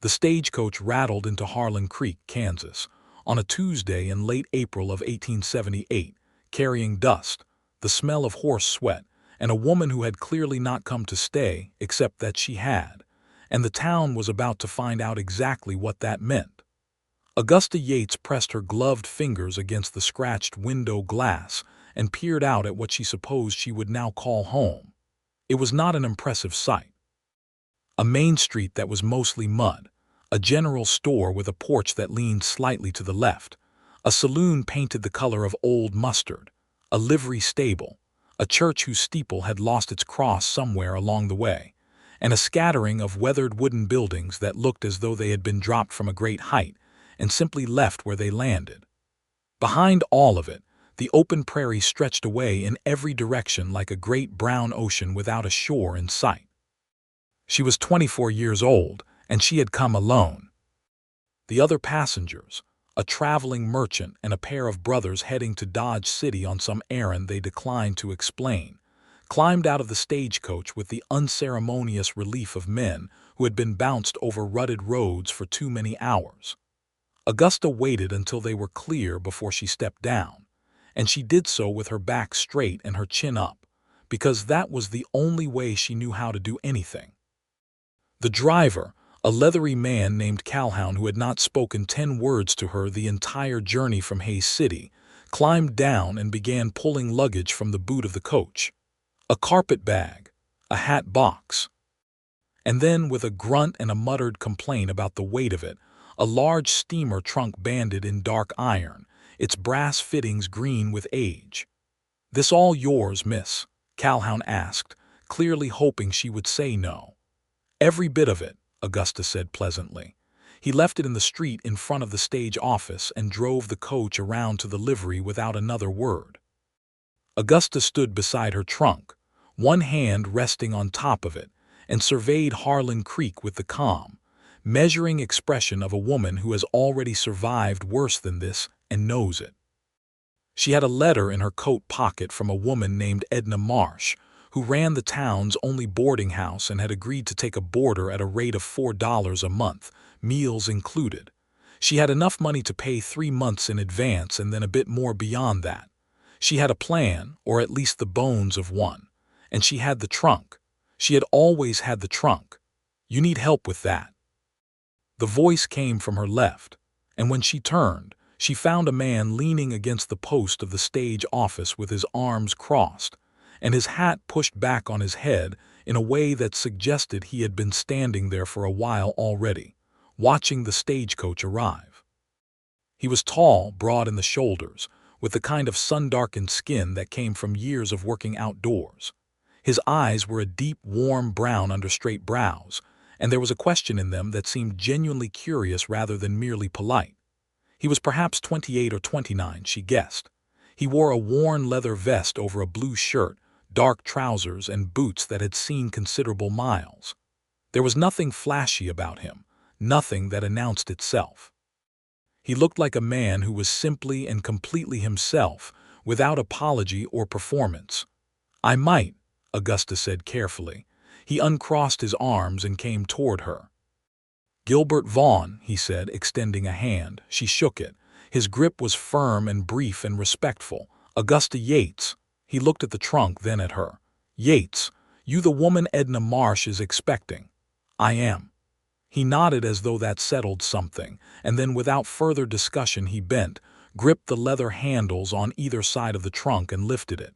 The stagecoach rattled into Harlan Creek, Kansas, on a Tuesday in late April of 1878, carrying dust, the smell of horse sweat, and a woman who had clearly not come to stay, except that she had, and the town was about to find out exactly what that meant. Augusta Yates pressed her gloved fingers against the scratched window glass and peered out at what she supposed she would now call home. It was not an impressive sight. A main street that was mostly mud, a general store with a porch that leaned slightly to the left, a saloon painted the color of old mustard, a livery stable, a church whose steeple had lost its cross somewhere along the way, and a scattering of weathered wooden buildings that looked as though they had been dropped from a great height and simply left where they landed. Behind all of it, the open prairie stretched away in every direction like a great brown ocean without a shore in sight. She was 24 years old, and she had come alone. The other passengers, a traveling merchant and a pair of brothers heading to Dodge City on some errand they declined to explain, climbed out of the stagecoach with the unceremonious relief of men who had been bounced over rutted roads for too many hours. Augusta waited until they were clear before she stepped down, and she did so with her back straight and her chin up, because that was the only way she knew how to do anything. The driver, a leathery man named Calhoun who had not spoken 10 words to her the entire journey from Hays City, climbed down and began pulling luggage from the boot of the coach. A carpet bag, a hat box. And then, with a grunt and a muttered complaint about the weight of it, a large steamer trunk banded in dark iron, its brass fittings green with age. "This all yours, miss?" Calhoun asked, clearly hoping she would say no. "Every bit of it," Augusta said pleasantly. He left it in the street in front of the stage office and drove the coach around to the livery without another word. Augusta stood beside her trunk, one hand resting on top of it, and surveyed Harlan Creek with the calm, measuring expression of a woman who has already survived worse than this and knows it. She had a letter in her coat pocket from a woman named Edna Marsh, who ran the town's only boarding house and had agreed to take a boarder at a rate of $4 a month, meals included. She had enough money to pay 3 months in advance and then a bit more beyond that. She had a plan, or at least the bones of one, and she had the trunk. She had always had the trunk. "You need help with that." The voice came from her left, and when she turned, she found a man leaning against the post of the stage office with his arms crossed, and his hat pushed back on his head in a way that suggested he had been standing there for a while already, watching the stagecoach arrive. He was tall, broad in the shoulders, with the kind of sun-darkened skin that came from years of working outdoors. His eyes were a deep, warm brown under straight brows, and there was a question in them that seemed genuinely curious rather than merely polite. He was perhaps 28 or 29, she guessed. He wore a worn leather vest over a blue shirt, dark trousers, and boots that had seen considerable miles. There was nothing flashy about him, nothing that announced itself. He looked like a man who was simply and completely himself, without apology or performance. "I might," Augusta said carefully. He uncrossed his arms and came toward her. "Gilbert Vaughn," he said, extending a hand. She shook it. His grip was firm and brief and respectful. "Augusta Yates." He looked at the trunk, then at her. "Yates, you the woman Edna Marsh is expecting?" "I am." He nodded as though that settled something, and then without further discussion he bent, gripped the leather handles on either side of the trunk and lifted it.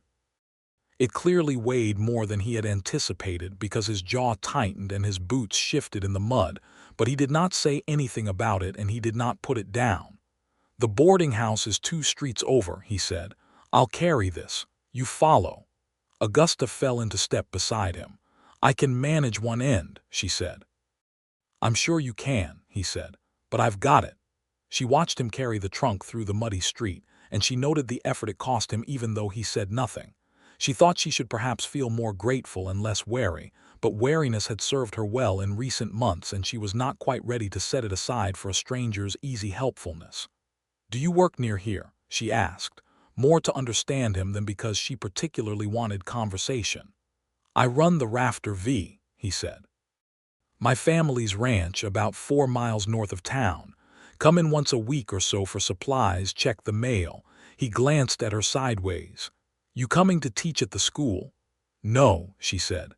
It clearly weighed more than he had anticipated because his jaw tightened and his boots shifted in the mud, but he did not say anything about it and he did not put it down. "The boarding house is 2 streets over," he said. "I'll carry this. You follow." Augusta fell into step beside him. "I can manage one end," she said. "I'm sure you can," he said, "but I've got it." She watched him carry the trunk through the muddy street, and she noted the effort it cost him even though he said nothing. She thought she should perhaps feel more grateful and less wary, but wariness had served her well in recent months and she was not quite ready to set it aside for a stranger's easy helpfulness. "Do you work near here?" she asked, more to understand him than because she particularly wanted conversation. "I run the Rafter V," he said. My family's ranch, about 4 miles north of town. Come in once a week or so for supplies, check the mail. He glanced at her sideways. You coming to teach at the school? No, she said.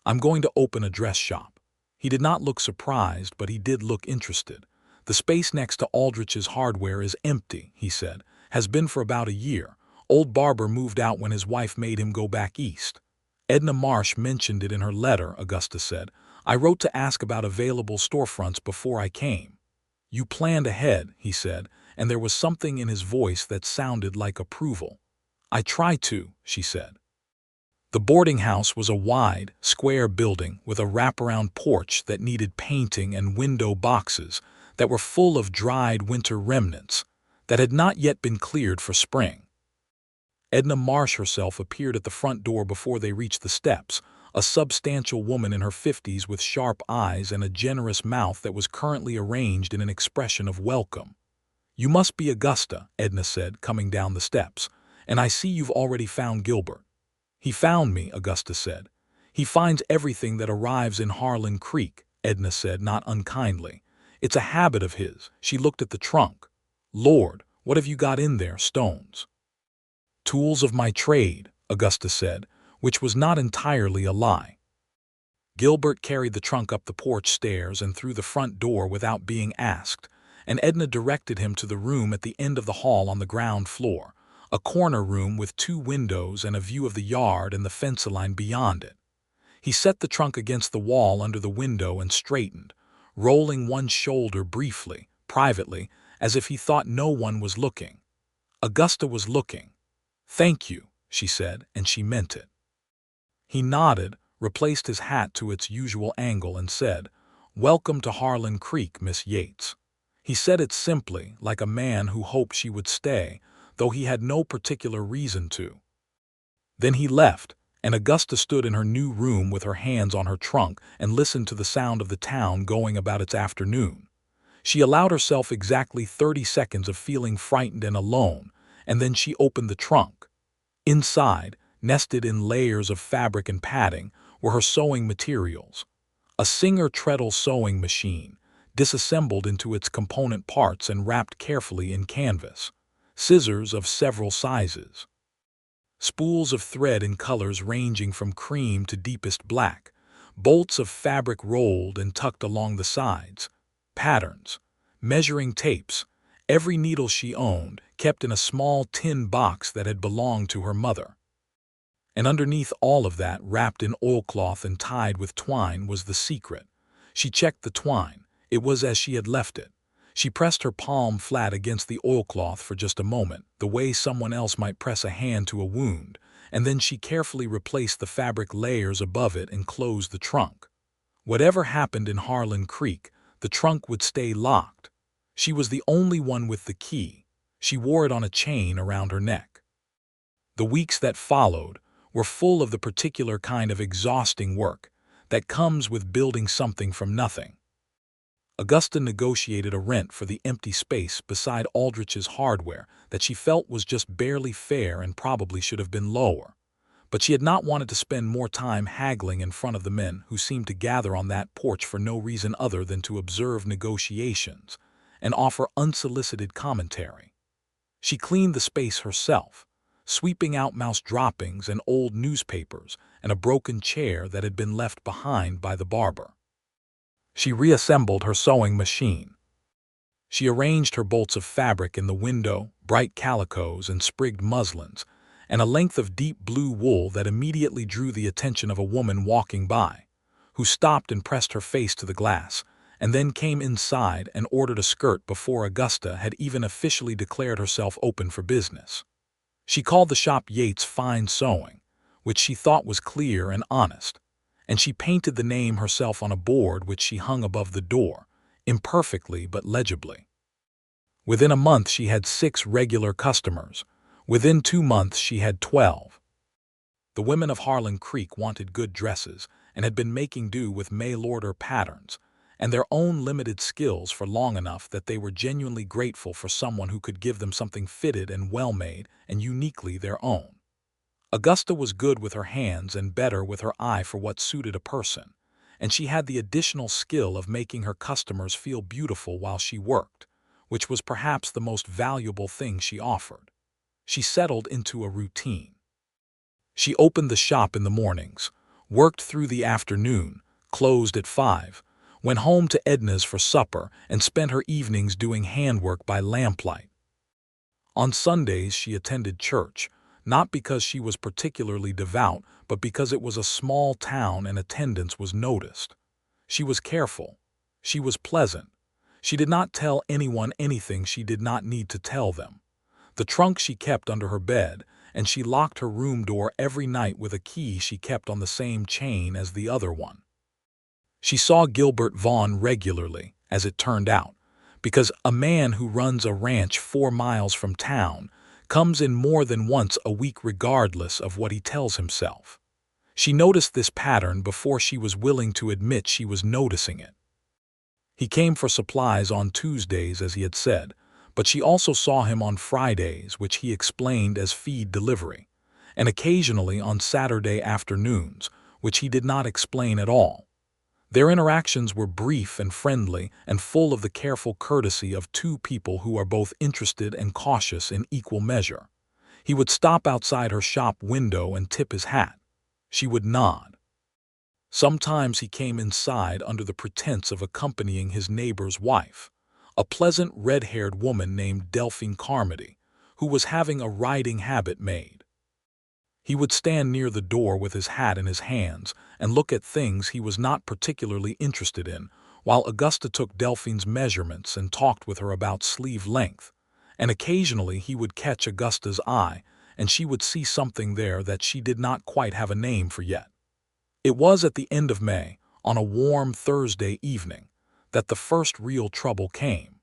I'm going to open a dress shop. He did not look surprised, but he did look interested. The space next to Aldrich's hardware is empty, he said. Has been for about a year. Old Barber moved out when his wife made him go back east. Edna Marsh mentioned it in her letter, Augusta said. I wrote to ask about available storefronts before I came. You planned ahead, he said, and there was something in his voice that sounded like approval. I try to, she said. The boarding house was a wide, square building with a wraparound porch that needed painting and window boxes that were full of dried winter remnants that had not yet been cleared for spring. Edna Marsh herself appeared at the front door before they reached the steps, a substantial woman in her 50s with sharp eyes and a generous mouth that was currently arranged in an expression of welcome. You must be Augusta, Edna said, coming down the steps, and I see you've already found Gilbert. He found me, Augusta said. He finds everything that arrives in Harlan Creek, Edna said, not unkindly. It's a habit of his. She looked at the trunk. Lord, what have you got in there, stones? Tools of my trade, Augusta said, which was not entirely a lie. Gilbert carried the trunk up the porch stairs and through the front door without being asked, and Edna directed him to the room at the end of the hall on the ground floor, a corner room with 2 windows and a view of the yard and the fence line beyond it. He set the trunk against the wall under the window and straightened, rolling one shoulder briefly, privately, as if he thought no one was looking. Augusta was looking. Thank you, she said, and she meant it. He nodded, replaced his hat to its usual angle, and said, Welcome to Harlan Creek, Miss Yates. He said it simply, like a man who hoped she would stay, though he had no particular reason to. Then he left, and Augusta stood in her new room with her hands on her trunk and listened to the sound of the town going about its afternoon. She allowed herself exactly 30 seconds of feeling frightened and alone, and then she opened the trunk. Inside, nested in layers of fabric and padding, were her sewing materials. A Singer treadle sewing machine, disassembled into its component parts and wrapped carefully in canvas. Scissors of several sizes. Spools of thread in colors ranging from cream to deepest black. Bolts of fabric rolled and tucked along the sides. Patterns. Measuring tapes. Every needle she owned, kept in a small tin box that had belonged to her mother. And underneath all of that, wrapped in oilcloth and tied with twine, was the secret. She checked the twine. It was as she had left it. She pressed her palm flat against the oilcloth for just a moment, the way someone else might press a hand to a wound, and then she carefully replaced the fabric layers above it and closed the trunk. Whatever happened in Harlan Creek, the trunk would stay locked. She was the only one with the key. She wore it on a chain around her neck. The weeks that followed were full of the particular kind of exhausting work that comes with building something from nothing. Augusta negotiated a rent for the empty space beside Aldrich's hardware that she felt was just barely fair and probably should have been lower. But she had not wanted to spend more time haggling in front of the men who seemed to gather on that porch for no reason other than to observe negotiations and offer unsolicited commentary. She cleaned the space herself, sweeping out mouse droppings and old newspapers and a broken chair that had been left behind by the barber. She reassembled her sewing machine. She arranged her bolts of fabric in the window, bright calicos and sprigged muslins, and a length of deep blue wool that immediately drew the attention of a woman walking by, who stopped and pressed her face to the glass, and then came inside and ordered a skirt before Augusta had even officially declared herself open for business. She called the shop Yates Fine Sewing, which she thought was clear and honest, and she painted the name herself on a board which she hung above the door, imperfectly but legibly. Within a month she had 6 regular customers. Within 2 months she had 12. The women of Harlan Creek wanted good dresses and had been making do with mail-order patterns and their own limited skills for long enough that they were genuinely grateful for someone who could give them something fitted and well-made and uniquely their own. Augusta was good with her hands and better with her eye for what suited a person, and she had the additional skill of making her customers feel beautiful while she worked, which was perhaps the most valuable thing she offered. She settled into a routine. She opened the shop in the mornings, worked through the afternoon, closed at 5, went home to Edna's for supper, and spent her evenings doing handwork by lamplight. On Sundays she attended church, not because she was particularly devout, but because it was a small town and attendance was noticed. She was careful. She was pleasant. She did not tell anyone anything she did not need to tell them. The trunk she kept under her bed, and she locked her room door every night with a key she kept on the same chain as the other one. She saw Gilbert Vaughn regularly, as it turned out, because a man who runs a ranch 4 miles from town comes in more than once a week regardless of what he tells himself. She noticed this pattern before she was willing to admit she was noticing it. He came for supplies on Tuesdays, as he had said, but she also saw him on Fridays, which he explained as feed delivery, and occasionally on Saturday afternoons, which he did not explain at all. Their interactions were brief and friendly and full of the careful courtesy of two people who are both interested and cautious in equal measure. He would stop outside her shop window and tip his hat. She would nod. Sometimes he came inside under the pretense of accompanying his neighbor's wife, a pleasant red-haired woman named Delphine Carmody, who was having a riding habit made. He would stand near the door with his hat in his hands and look at things he was not particularly interested in, while Augusta took Delphine's measurements and talked with her about sleeve length, and occasionally he would catch Augusta's eye, and she would see something there that she did not quite have a name for yet. It was at the end of May, on a warm Thursday evening, that the first real trouble came.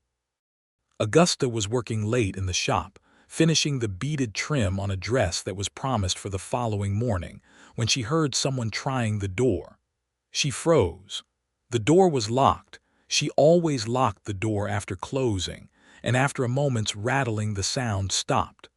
Augusta was working late in the shop, finishing the beaded trim on a dress that was promised for the following morning, when she heard someone trying the door. She froze. The door was locked. She always locked the door after closing, and after a moment's rattling the sound stopped.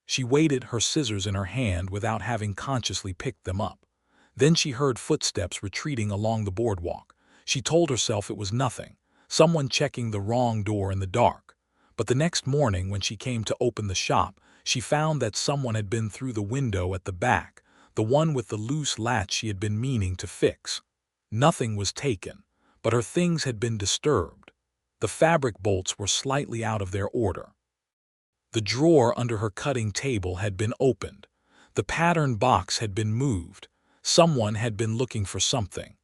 She waited, her scissors in her hand, without having consciously picked them up. Then she heard footsteps retreating along the boardwalk. She told herself it was nothing, someone checking the wrong door in the dark. But the next morning, when she came to open the shop, she found that someone had been through the window at the back, the one with the loose latch she had been meaning to fix. Nothing was taken, but her things had been disturbed. The fabric bolts were slightly out of their order. The drawer under her cutting table had been opened. The pattern box had been moved. Someone had been looking for something.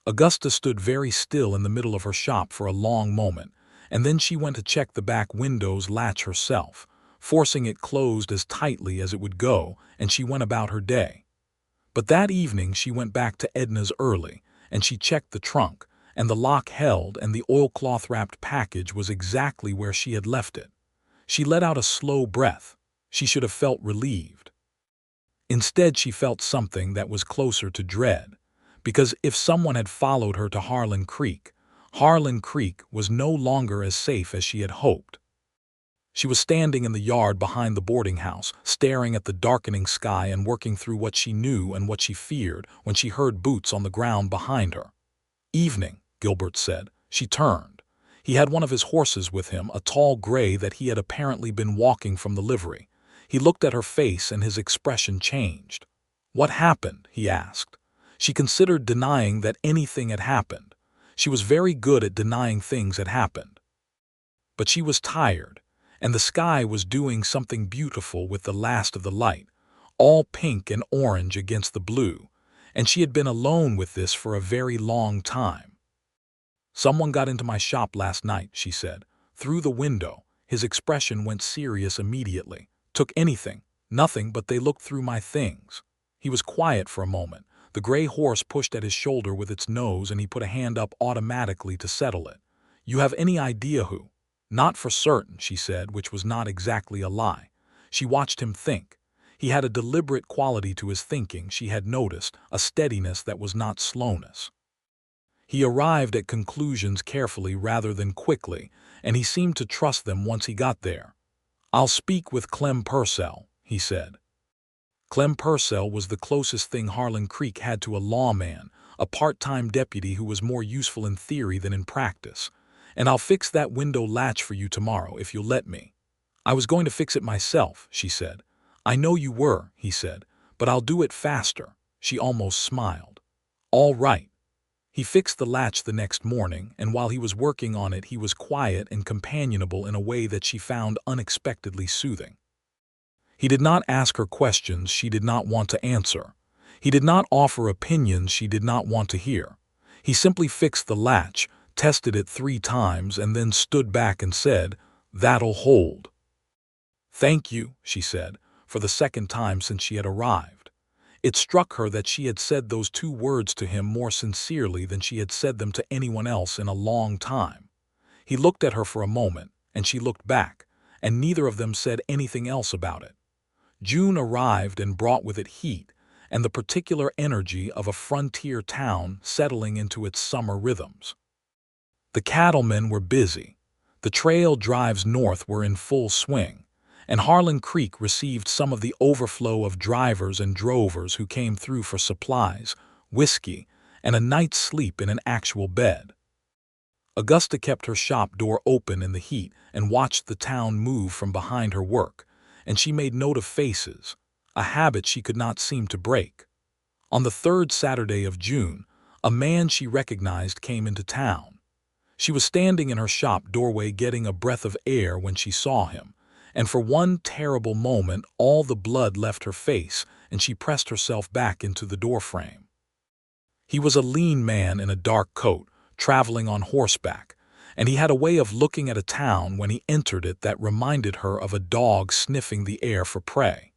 Augusta stood very still in the middle of her shop for a long moment, and then she went to check the back window's latch herself, forcing it closed as tightly as it would go, and she went about her day. But that evening she went back to Edna's early, and she checked the trunk, and the lock held, and the oilcloth-wrapped package was exactly where she had left it. She let out a slow breath. She should have felt relieved. Instead, she felt something that was closer to dread, because if someone had followed her to Harlan Creek was no longer as safe as she had hoped. She was standing in the yard behind the boarding house, staring at the darkening sky and working through what she knew and what she feared, when she heard boots on the ground behind her. "Evening," Gilbert said. She turned. He had one of his horses with him, a tall gray that he had apparently been walking from the livery. He looked at her face and his expression changed. "What happened?" he asked. She considered denying that anything had happened. She was very good at denying things had happened. But she was tired, and the sky was doing something beautiful with the last of the light, all pink and orange against the blue, and she had been alone with this for a very long time. "Someone got into my shop last night," she said. "Through the window." His expression went serious immediately. "Took anything?" "Nothing, but they looked through my things." He was quiet for a moment. The gray horse pushed at his shoulder with its nose, and he put a hand up automatically to settle it. "You have any idea who?" "Not for certain," she said, which was not exactly a lie. She watched him think. He had a deliberate quality to his thinking, she had noticed, a steadiness that was not slowness. He arrived at conclusions carefully rather than quickly, and he seemed to trust them once he got there. "I'll speak with Clem Purcell," he said. Clem Purcell was the closest thing Harlan Creek had to a lawman, a part-time deputy who was more useful in theory than in practice. And I'll fix that window latch for you tomorrow if you'll let me. I was going to fix it myself, she said. I know you were, he said, but I'll do it faster. She almost smiled. All right. He fixed the latch the next morning, and while he was working on it, he was quiet and companionable in a way that she found unexpectedly soothing. He did not ask her questions she did not want to answer. He did not offer opinions she did not want to hear. He simply fixed the latch, tested it 3 times, and then stood back and said, "That'll hold." "Thank you," she said, for the second time since she had arrived. It struck her that she had said those 2 words to him more sincerely than she had said them to anyone else in a long time. He looked at her for a moment, and she looked back, and neither of them said anything else about it. June arrived and brought with it heat and the particular energy of a frontier town settling into its summer rhythms. The cattlemen were busy. The trail drives north were in full swing, and Harlan Creek received some of the overflow of drivers and drovers who came through for supplies, whiskey, and a night's sleep in an actual bed. Augusta kept her shop door open in the heat and watched the town move from behind her work, and she made note of faces, a habit she could not seem to break. On the 3rd Saturday of June, a man she recognized came into town. She was standing in her shop doorway getting a breath of air when she saw him, and for one terrible moment all the blood left her face and she pressed herself back into the doorframe. He was a lean man in a dark coat, traveling on horseback, and he had a way of looking at a town when he entered it that reminded her of a dog sniffing the air for prey.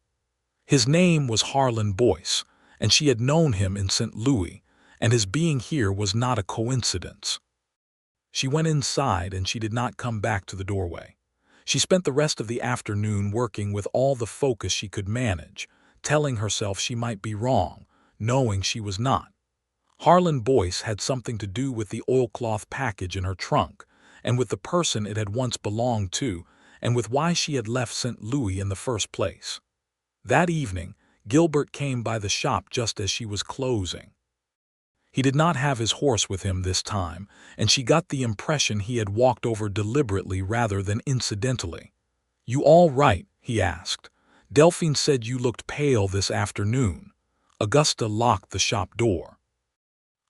His name was Harlan Boyce, and she had known him in St. Louis, and his being here was not a coincidence. She went inside and she did not come back to the doorway. She spent the rest of the afternoon working with all the focus she could manage, telling herself she might be wrong, knowing she was not. Harlan Boyce had something to do with the oilcloth package in her trunk, and with the person it had once belonged to, and with why she had left St. Louis in the first place. That evening, Gilbert came by the shop just as she was closing. He did not have his horse with him this time, and she got the impression he had walked over deliberately rather than incidentally. "You all right?" he asked. "Delphine said you looked pale this afternoon." Augusta locked the shop door.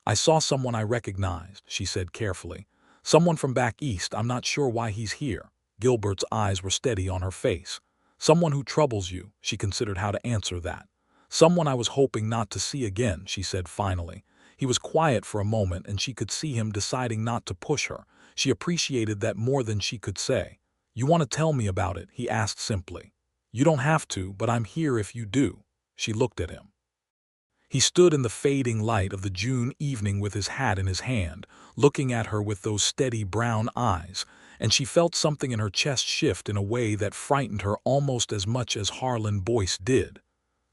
"I saw someone I recognized," she said carefully. "Someone from back east. I'm not sure why he's here." Gilbert's eyes were steady on her face. "Someone who troubles you," she considered how to answer that. "Someone I was hoping not to see again," she said finally. He was quiet for a moment and she could see him deciding not to push her. She appreciated that more than she could say. "You want to tell me about it?" he asked simply. "You don't have to, but I'm here if you do." She looked at him. He stood in the fading light of the June evening with his hat in his hand, looking at her with those steady brown eyes, and she felt something in her chest shift in a way that frightened her almost as much as Harlan Boyce did.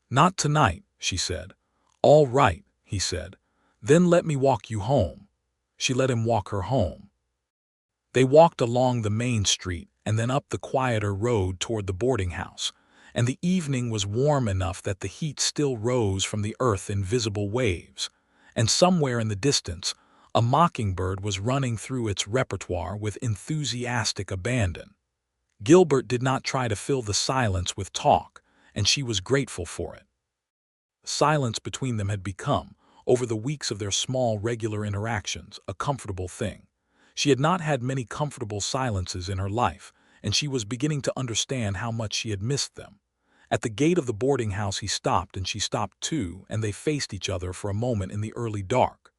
"Not tonight," she said. "All right," he said. "Then let me walk you home." She let him walk her home. They walked along the main street and then up the quieter road toward the boarding house, and the evening was warm enough that the heat still rose from the earth in visible waves, and somewhere in the distance, a mockingbird was running through its repertoire with enthusiastic abandon. Gilbert did not try to fill the silence with talk, and she was grateful for it. Silence between them had become, over the weeks of their small regular interactions, a comfortable thing. She had not had many comfortable silences in her life, and she was beginning to understand how much she had missed them. At the gate of the boarding house he stopped and she stopped too, and they faced each other for a moment in the early dark.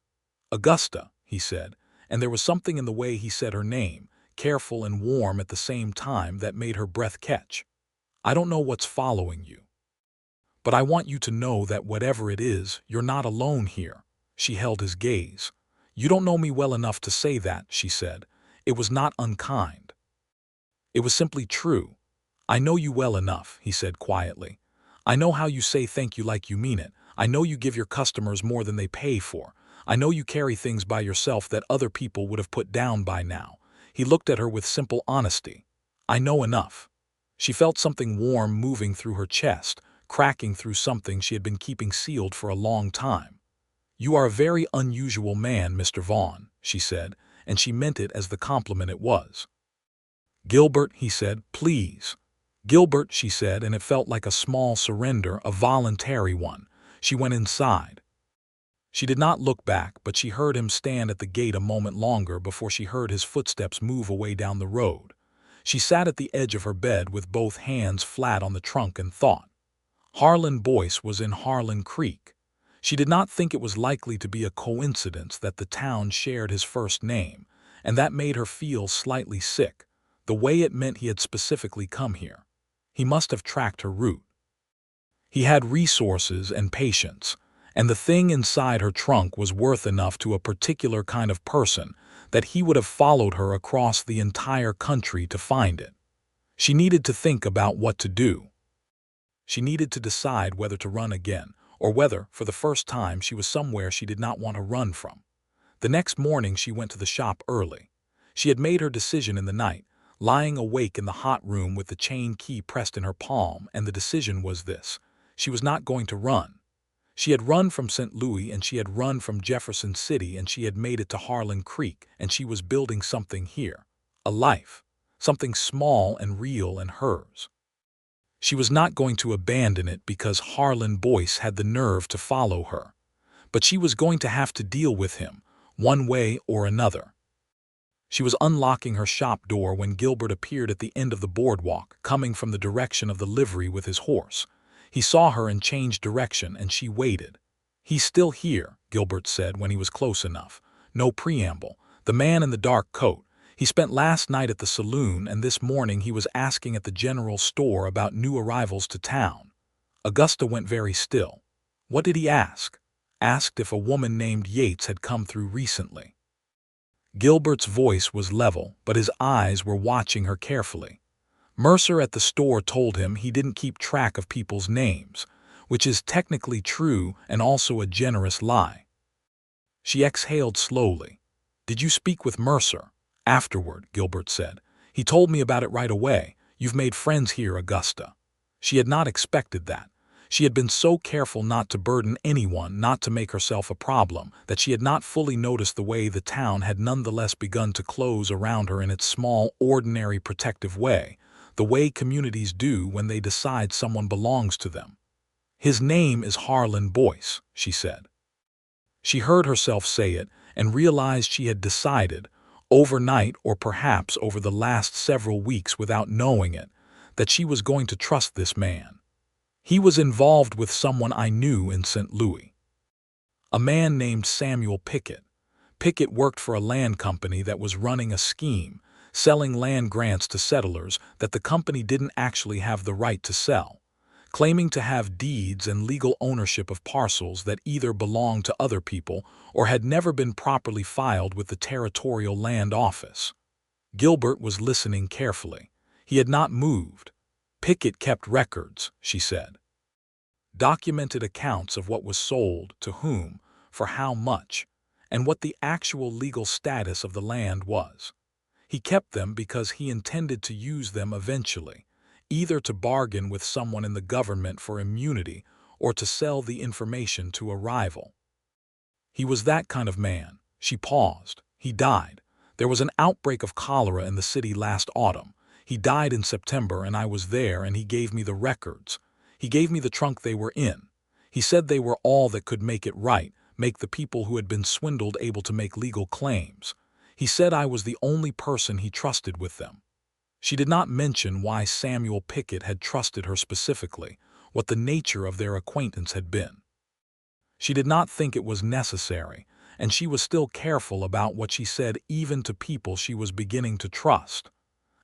"Augusta," he said, and there was something in the way he said her name, careful and warm at the same time, that made her breath catch. "I don't know what's following you. But I want you to know that whatever it is, you're not alone here." She held his gaze. "You don't know me well enough to say that," she said. It was not unkind. It was simply true. "I know you well enough," he said quietly. "I know how you say thank you like you mean it. I know you give your customers more than they pay for. I know you carry things by yourself that other people would have put down by now." He looked at her with simple honesty. "I know enough." She felt something warm moving through her chest, cracking through something she had been keeping sealed for a long time. "You are a very unusual man, Mr. Vaughn," she said, and she meant it as the compliment it was. "Gilbert," he said, "please." "Gilbert," she said, and it felt like a small surrender, a voluntary one. She went inside. She did not look back, but she heard him stand at the gate a moment longer before she heard his footsteps move away down the road. She sat at the edge of her bed with both hands flat on the trunk and thought. Harlan Boyce was in Harlan Creek. She did not think it was likely to be a coincidence that the town shared his first name, and that made her feel slightly sick, the way it meant he had specifically come here. He must have tracked her route. He had resources and patience, and the thing inside her trunk was worth enough to a particular kind of person that he would have followed her across the entire country to find it. She needed to think about what to do. She needed to decide whether to run again, or whether, for the first time, she was somewhere she did not want to run from. The next morning she went to the shop early. She had made her decision in the night, lying awake in the hot room with the chain key pressed in her palm, and the decision was this: she was not going to run. She had run from St. Louis, and she had run from Jefferson City, and she had made it to Harlan Creek, and she was building something here. A life. Something small and real and hers. She was not going to abandon it because Harlan Boyce had the nerve to follow her. But she was going to have to deal with him, one way or another. She was unlocking her shop door when Gilbert appeared at the end of the boardwalk, coming from the direction of the livery with his horse. He saw her and changed direction, and she waited. "He's still here," Gilbert said when he was close enough. No preamble. "The man in the dark coat. He spent last night at the saloon, and this morning he was asking at the general store about new arrivals to town." Augusta went very still. What did he ask? Asked if a woman named Yates had come through recently. Gilbert's voice was level, but his eyes were watching her carefully. Mercer at the store told him he didn't keep track of people's names, which is technically true and also a generous lie. She exhaled slowly. "Did you speak with Mercer?" "Afterward," Gilbert said. "He told me about it right away. You've made friends here, Augusta." She had not expected that. She had been so careful not to burden anyone, not to make herself a problem, that she had not fully noticed the way the town had nonetheless begun to close around her in its small, ordinary protective way, the way communities do when they decide someone belongs to them. "His name is Harlan Boyce," she said. She heard herself say it and realized she had decided, overnight or perhaps over the last several weeks without knowing it, that she was going to trust this man. "He was involved with someone I knew in St. Louis. A man named Samuel Pickett. Pickett worked for a land company that was running a scheme, selling land grants to settlers that the company didn't actually have the right to sell, claiming to have deeds and legal ownership of parcels that either belonged to other people or had never been properly filed with the Territorial Land Office." Gilbert was listening carefully. He had not moved. "Pickett kept records," she said. "Documented accounts of what was sold, to whom, for how much, and what the actual legal status of the land was. He kept them because he intended to use them eventually, either to bargain with someone in the government for immunity or to sell the information to a rival. He was that kind of man." She paused. "He died. There was an outbreak of cholera in the city last autumn. He died in September, and I was there, and he gave me the records. He gave me the trunk they were in. He said they were all that could make it right, make the people who had been swindled able to make legal claims. He said I was the only person he trusted with them." She did not mention why Samuel Pickett had trusted her specifically, what the nature of their acquaintance had been. She did not think it was necessary, and she was still careful about what she said even to people she was beginning to trust.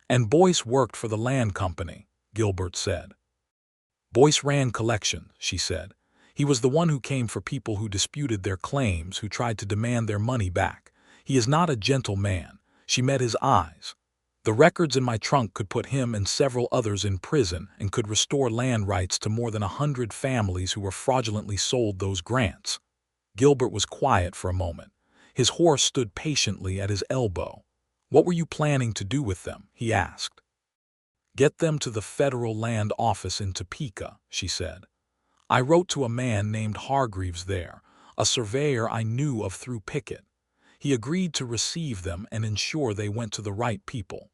"And Boyce worked for the land company," Gilbert said. "Boyce ran collections," she said. "He was the one who came for people who disputed their claims, who tried to demand their money back. He is not a gentle man." She met his eyes. "The records in my trunk could put him and several others in prison and could restore land rights to more than 100 families who were fraudulently sold those grants." Gilbert was quiet for a moment. His horse stood patiently at his elbow. "What were you planning to do with them?" he asked. "Get them to the Federal Land Office in Topeka," she said. "I wrote to a man named Hargreaves there. a surveyor I knew of through Pickett. He agreed to receive them and ensure they went to the right people.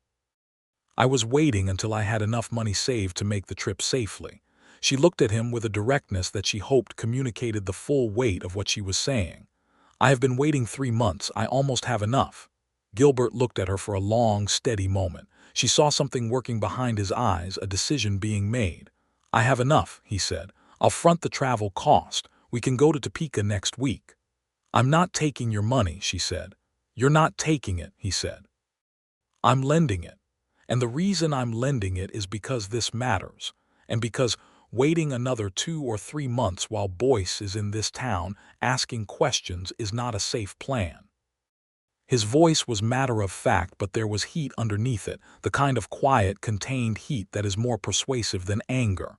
I was waiting until I had enough money saved to make the trip safely. She looked at him with a directness that she hoped communicated the full weight of what she was saying. I have been waiting 3 months. I almost have enough. Gilbert looked at her for a long, steady moment. She saw something working behind his eyes, a decision being made. I have enough, he said. I'll front the travel cost. We can go to Topeka next week. I'm not taking your money, she said. You're not taking it, he said. I'm lending it. And the reason I'm lending it is because this matters, and because waiting another 2 or 3 months while Boyce is in this town asking questions is not a safe plan. His voice was matter of fact, but there was heat underneath it, the kind of quiet, contained heat that is more persuasive than anger.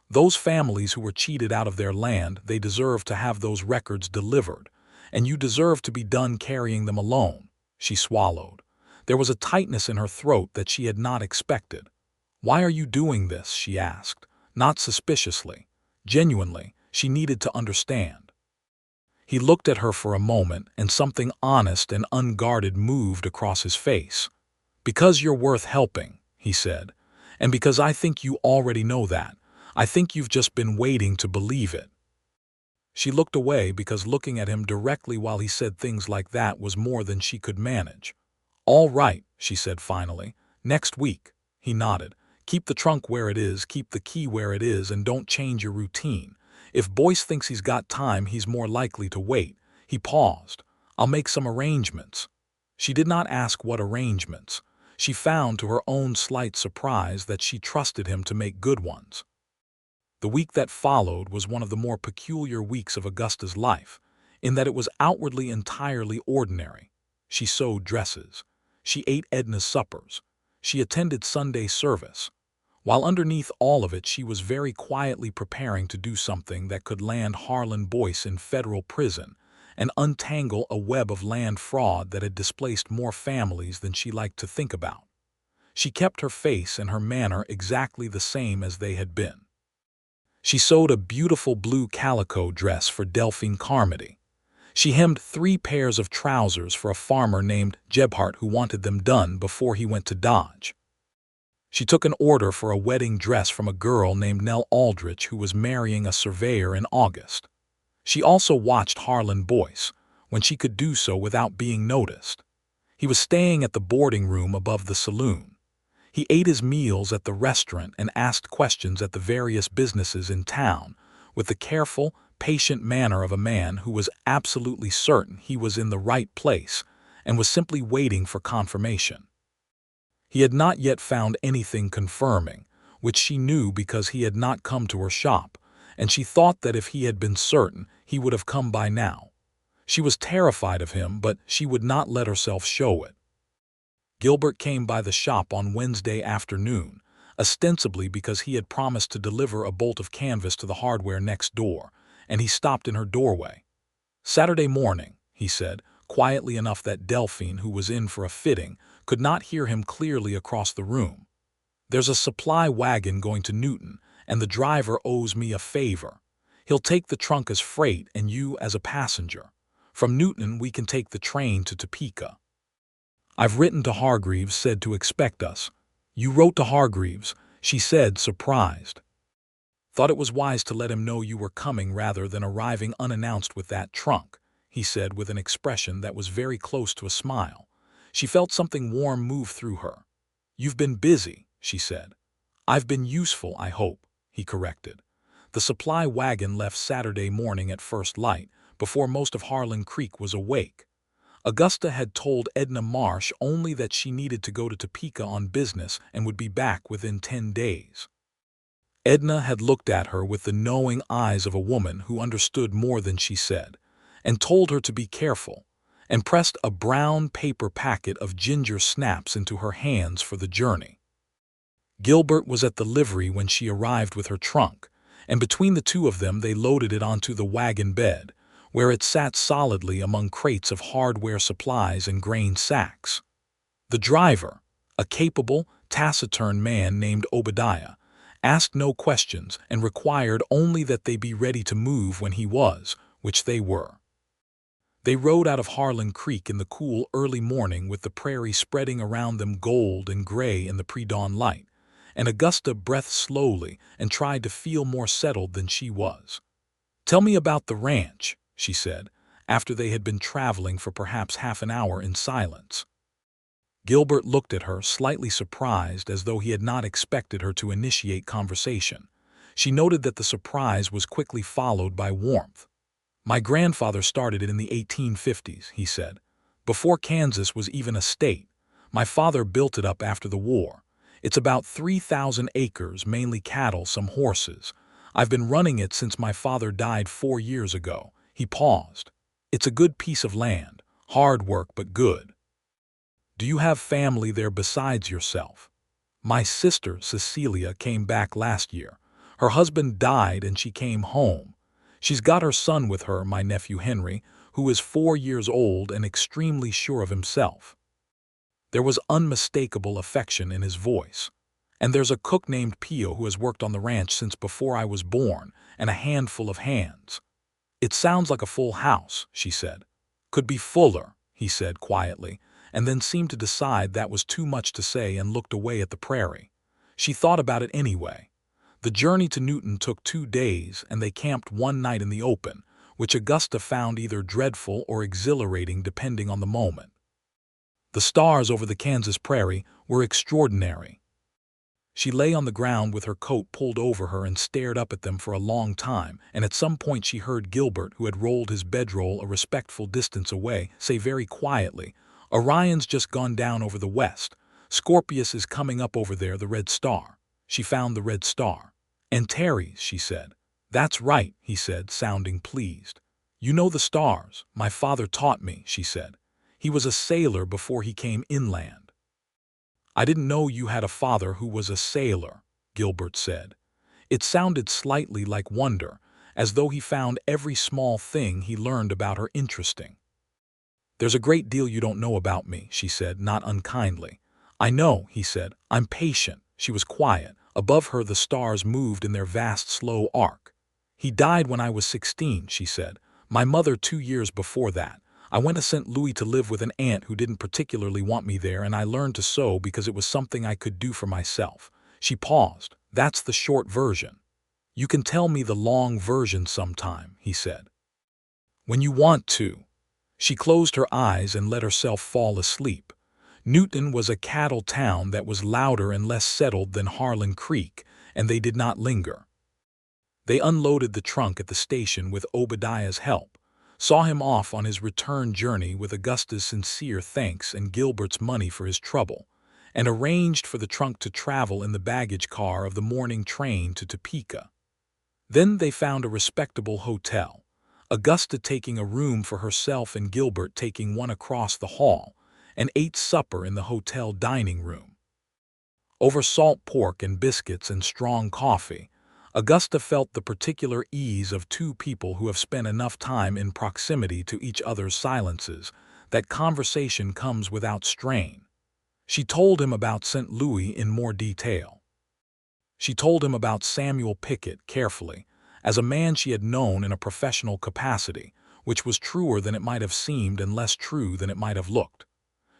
Those families who were cheated out of their land, they deserve to have those records delivered, and you deserve to be done carrying them alone. She swallowed. There was a tightness in her throat that she had not expected. Why are you doing this? She asked, not suspiciously. Genuinely, she needed to understand. He looked at her for a moment, and something honest and unguarded moved across his face. Because you're worth helping, he said, and because I think you already know that. I think you've just been waiting to believe it. She looked away because looking at him directly while he said things like that was more than she could manage. All right, she said finally. Next week. He nodded. Keep the trunk where it is, keep the key where it is, and don't change your routine. If Boyce thinks he's got time, he's more likely to wait. He paused. I'll make some arrangements. She did not ask what arrangements. She found to her own slight surprise that she trusted him to make good ones. The week that followed was one of the more peculiar weeks of Augusta's life, in that it was outwardly entirely ordinary. She sewed dresses. She ate Edna's suppers. She attended Sunday service. While underneath all of it, she was very quietly preparing to do something that could land Harlan Boyce in federal prison and untangle a web of land fraud that had displaced more families than she liked to think about. She kept her face and her manner exactly the same as they had been. She sewed a beautiful blue calico dress for Delphine Carmody. She hemmed 3 pairs of trousers for a farmer named Gebhardt who wanted them done before he went to Dodge. She took an order for a wedding dress from a girl named Nell Aldrich who was marrying a surveyor in August. She also watched Harlan Boyce, when she could do so without being noticed. He was staying at the boarding room above the saloon. He ate his meals at the restaurant and asked questions at the various businesses in town, with the careful, patient manner of a man who was absolutely certain he was in the right place and was simply waiting for confirmation. He had not yet found anything confirming, which she knew because he had not come to her shop, and she thought that if he had been certain, he would have come by now. She was terrified of him, but she would not let herself show it. Gilbert came by the shop on Wednesday afternoon, ostensibly because he had promised to deliver a bolt of canvas to the hardware next door, and he stopped in her doorway. Saturday morning, he said, quietly enough that Delphine, who was in for a fitting, could not hear him clearly across the room. There's a supply wagon going to Newton, and the driver owes me a favor. He'll take the trunk as freight and you as a passenger. From Newton we can take the train to Topeka. I've written to Hargreaves, said to expect us. You wrote to Hargreaves, she said, surprised. Thought it was wise to let him know you were coming rather than arriving unannounced with that trunk, he said with an expression that was very close to a smile. She felt something warm move through her. You've been busy, she said. I've been useful, I hope, he corrected. The supply wagon left Saturday morning at first light, before most of Harlan Creek was awake. Augusta had told Edna Marsh only that she needed to go to Topeka on business and would be back within 10 days. Edna had looked at her with the knowing eyes of a woman who understood more than she said, and told her to be careful, and pressed a brown paper packet of ginger snaps into her hands for the journey. Gilbert was at the livery when she arrived with her trunk, and between the two of them they loaded it onto the wagon bed, where it sat solidly among crates of hardware supplies and grain sacks. The driver, a capable, taciturn man named Obadiah, asked no questions and required only that they be ready to move when he was, which they were. They rode out of Harlan Creek in the cool early morning with the prairie spreading around them gold and gray in the pre-dawn light, and Augusta breathed slowly and tried to feel more settled than she was. "Tell me about the ranch," she said, after they had been traveling for perhaps half an hour in silence. Gilbert looked at her, slightly surprised, as though he had not expected her to initiate conversation. She noted that the surprise was quickly followed by warmth. "My grandfather started it in the 1850s, he said. "Before Kansas was even a state. My father built it up after the war. It's about 3,000 acres, mainly cattle, some horses. I've been running it since my father died 4 years ago." He paused. "It's a good piece of land. Hard work, but good." "Do you have family there besides yourself?" "My sister, Cecilia, came back last year. Her husband died and she came home. She's got her son with her, my nephew Henry, who is 4 years old and extremely sure of himself." There was unmistakable affection in his voice. "And there's a cook named Pio who has worked on the ranch since before I was born, and a handful of hands." "It sounds like a full house," she said. "Could be fuller," he said quietly, and then seemed to decide that was too much to say and looked away at the prairie. She thought about it anyway. The journey to Newton took 2 days, and they camped one night in the open, which Augusta found either dreadful or exhilarating depending on the moment. The stars over the Kansas prairie were extraordinary. She lay on the ground with her coat pulled over her and stared up at them for a long time, and at some point she heard Gilbert, who had rolled his bedroll a respectful distance away, say very quietly, "Orion's just gone down over the west. Scorpius is coming up over there, the red star." She found the red star. "Antares," she said. "That's right," he said, sounding pleased. "You know the stars. My father taught me," she said. "He was a sailor before he came inland." "I didn't know you had a father who was a sailor," Gilbert said. It sounded slightly like wonder, as though he found every small thing he learned about her interesting. "There's a great deal you don't know about me," she said, not unkindly. "I know," he said. "I'm patient." She was quiet. Above her the stars moved in their vast, slow arc. "He died when I was 16, she said. "My mother 2 years before that. I went to St. Louis to live with an aunt who didn't particularly want me there, and I learned to sew because it was something I could do for myself." She paused. "That's the short version. You can tell me the long version sometime," he said. "When you want to." She closed her eyes and let herself fall asleep. Newton was a cattle town that was louder and less settled than Harlan Creek, and they did not linger. They unloaded the trunk at the station with Obadiah's help, saw him off on his return journey with Augusta's sincere thanks and Gilbert's money for his trouble, and arranged for the trunk to travel in the baggage car of the morning train to Topeka. Then they found a respectable hotel, Augusta taking a room for herself and Gilbert taking one across the hall, and ate supper in the hotel dining room. Over salt pork and biscuits and strong coffee, Augusta felt the particular ease of 2 people who have spent enough time in proximity to each other's silences that conversation comes without strain. She told him about St. Louis in more detail. She told him about Samuel Pickett carefully, as a man she had known in a professional capacity, which was truer than it might have seemed and less true than it might have looked.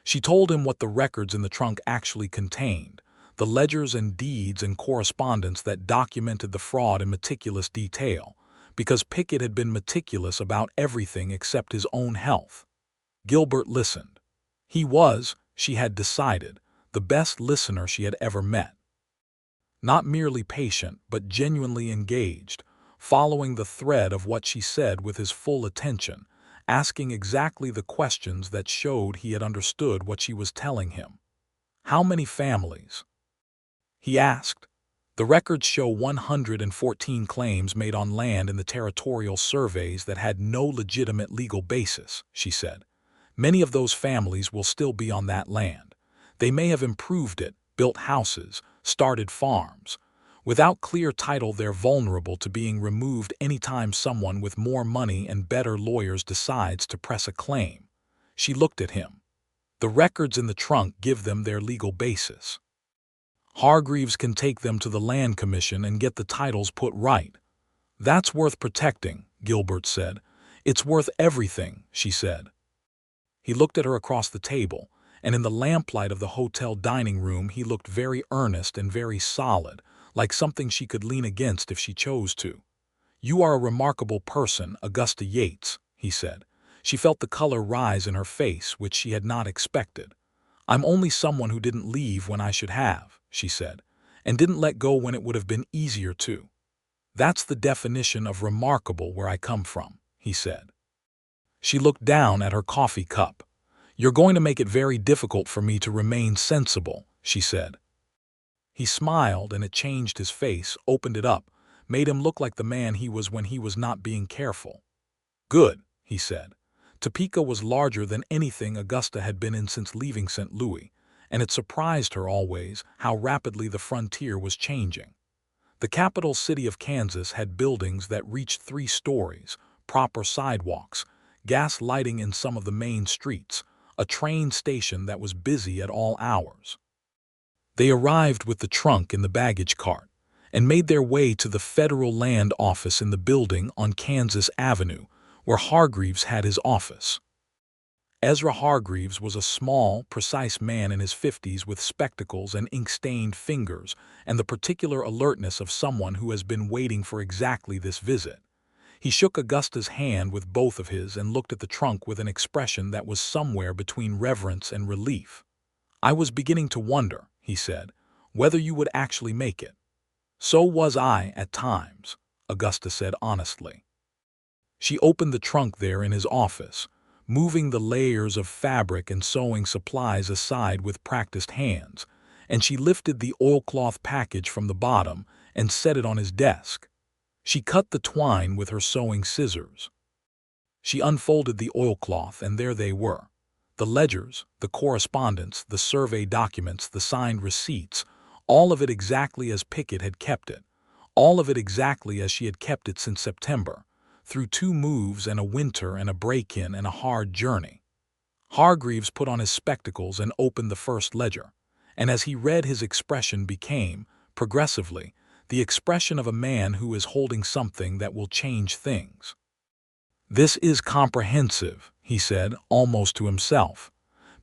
She told him what the records in the trunk actually contained, the ledgers and deeds and correspondence that documented the fraud in meticulous detail, because Pickett had been meticulous about everything except his own health. Gilbert listened. He was, she had decided, the best listener she had ever met. Not merely patient, but genuinely engaged, following the thread of what she said with his full attention, asking exactly the questions that showed he had understood what she was telling him. "How many families?" he asked. "The records show 114 claims made on land in the territorial surveys that had no legitimate legal basis," she said. "Many of those families will still be on that land. They may have improved it, built houses, started farms. Without clear title, they're vulnerable to being removed anytime someone with more money and better lawyers decides to press a claim." She looked at him. "The records in the trunk give them their legal basis. Hargreaves can take them to the Land Commission and get the titles put right." "That's worth protecting," Gilbert said. "It's worth everything," she said. He looked at her across the table, and in the lamplight of the hotel dining room he looked very earnest and very solid, like something she could lean against if she chose to. "You are a remarkable person, Augusta Yates," he said. She felt the color rise in her face, which she had not expected. "I'm only someone who didn't leave when I should have," she said, "and didn't let go when it would have been easier to. That's the definition of remarkable where I come from," he said. She looked down at her coffee cup. "You're going to make it very difficult for me to remain sensible," she said. He smiled, and it changed his face, opened it up, made him look like the man he was when he was not being careful. "Good," he said. Topeka was larger than anything Augusta had been in since leaving St. Louis, and it surprised her always how rapidly the frontier was changing. The capital city of Kansas had buildings that reached 3 stories, proper sidewalks, gas lighting in some of the main streets, a train station that was busy at all hours. They arrived with the trunk in the baggage cart and made their way to the federal land office in the building on Kansas Avenue, where Hargreaves had his office. Ezra Hargreaves was a small, precise man in his 50s with spectacles and ink-stained fingers and the particular alertness of someone who has been waiting for exactly this visit. He shook Augusta's hand with both of his and looked at the trunk with an expression that was somewhere between reverence and relief. "I was beginning to wonder," he said, "whether you would actually make it." "So was I at times," Augusta said honestly. She opened the trunk there in his office, moving the layers of fabric and sewing supplies aside with practiced hands, and she lifted the oilcloth package from the bottom and set it on his desk. She cut the twine with her sewing scissors. She unfolded the oilcloth, and there they were. The ledgers, the correspondence, the survey documents, the signed receipts, all of it exactly as Pickett had kept it, all of it exactly as she had kept it since September, through 2 moves and a winter and a break-in and a hard journey. Hargreaves put on his spectacles and opened the first ledger, and as he read his expression became, progressively, the expression of a man who is holding something that will change things. "This is comprehensive," he said, almost to himself.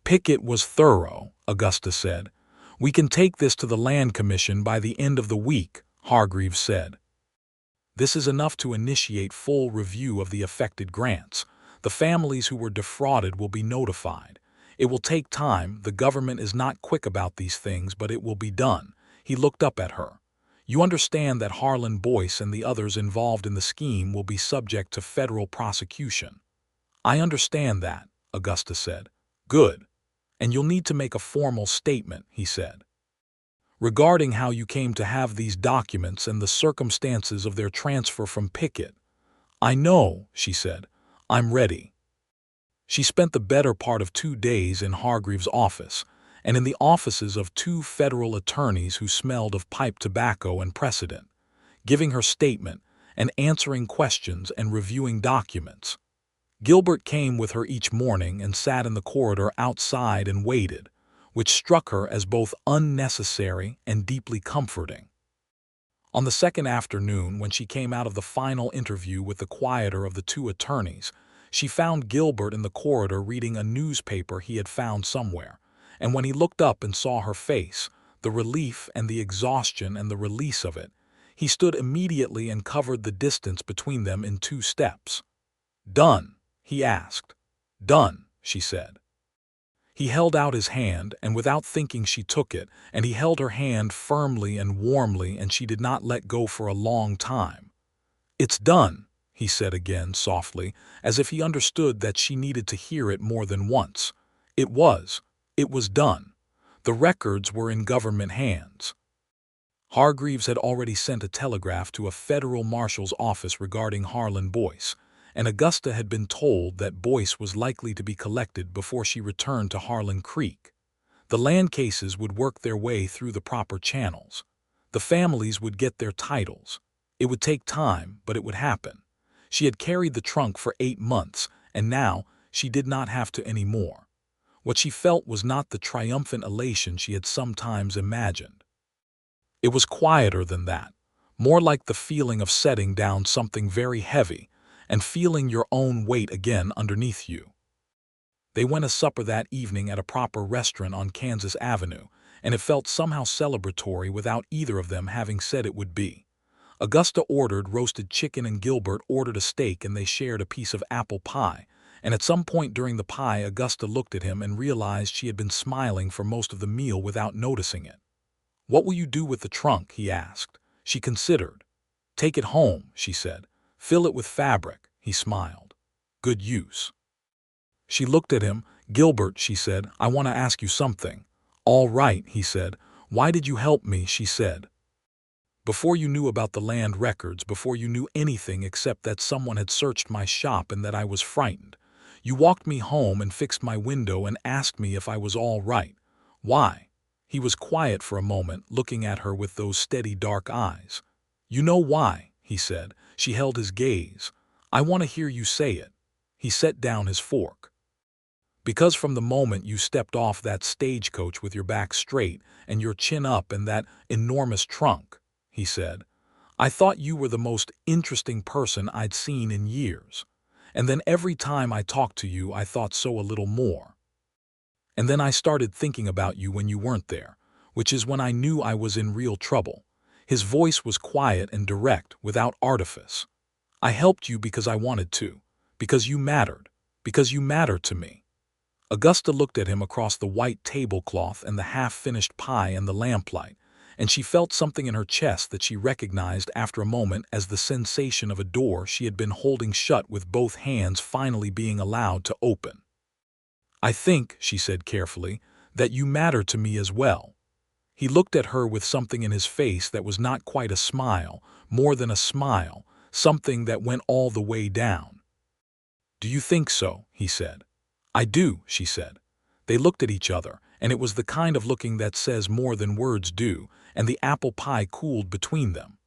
"Pickett was thorough," Augusta said. "We can take this to the Land Commission by the end of the week," Hargreaves said. "This is enough to initiate full review of the affected grants. The families who were defrauded will be notified. It will take time. The government is not quick about these things, but it will be done." He looked up at her. "You understand that Harlan Boyce and the others involved in the scheme will be subject to federal prosecution." "I understand that," Augusta said. "Good. And you'll need to make a formal statement," he said, "regarding how you came to have these documents and the circumstances of their transfer from Pickett." "I know," she said. "I'm ready." She spent the better part of 2 days in Hargreaves' office, and in the offices of 2 federal attorneys who smelled of pipe tobacco and precedent, giving her statement and answering questions and reviewing documents. Gilbert came with her each morning and sat in the corridor outside and waited, which struck her as both unnecessary and deeply comforting. On the second afternoon, when she came out of the final interview with the quieter of the 2 attorneys, she found Gilbert in the corridor reading a newspaper he had found somewhere, and when he looked up and saw her face, the relief and the exhaustion and the release of it, he stood immediately and covered the distance between them in 2 steps. "Done?" he asked. "Done," she said. He held out his hand, and without thinking she took it, and he held her hand firmly and warmly, and she did not let go for a long time. "It's done," he said again softly, as if he understood that she needed to hear it more than once. It was done. The records were in government hands. Hargreaves had already sent a telegraph to a federal marshal's office regarding Harlan Boyce, and Augusta had been told that Boyce was likely to be collected before she returned to Harlan Creek. The land cases would work their way through the proper channels. The families would get their titles. It would take time, but it would happen. She had carried the trunk for 8 months, and now she did not have to any more. What she felt was not the triumphant elation she had sometimes imagined. It was quieter than that, more like the feeling of setting down something very heavy, and feeling your own weight again underneath you. They went to supper that evening at a proper restaurant on Kansas Avenue, and it felt somehow celebratory without either of them having said it would be. Augusta ordered roasted chicken and Gilbert ordered a steak, and they shared a piece of apple pie, and at some point during the pie Augusta looked at him and realized she had been smiling for most of the meal without noticing it. "What will you do with the trunk?" he asked. She considered. "Take it home," she said. "Fill it with fabric," he smiled. "Good use." She looked at him. "Gilbert," she said, "I want to ask you something." "All right," he said. "Why did you help me?" she said. "Before you knew about the land records, before you knew anything except that someone had searched my shop and that I was frightened, you walked me home and fixed my window and asked me if I was all right. Why?" He was quiet for a moment, looking at her with those steady dark eyes. "You know why," he said. She held his gaze. "I want to hear you say it." He set down his fork. "Because from the moment you stepped off that stagecoach with your back straight and your chin up and that enormous trunk," he said, "I thought you were the most interesting person I'd seen in years. And then every time I talked to you I thought so a little more. And then I started thinking about you when you weren't there, which is when I knew I was in real trouble." His voice was quiet and direct, without artifice. "I helped you because I wanted to, because you matter to me." Augusta looked at him across the white tablecloth and the half-finished pie and the lamplight, and she felt something in her chest that she recognized after a moment as the sensation of a door she had been holding shut with both hands finally being allowed to open. "I think," she said carefully, "that you matter to me as well." He looked at her with something in his face that was not quite a smile, more than a smile, something that went all the way down. "Do you think so?" he said. "I do," she said. They looked at each other, and it was the kind of looking that says more than words do, and the apple pie cooled between them.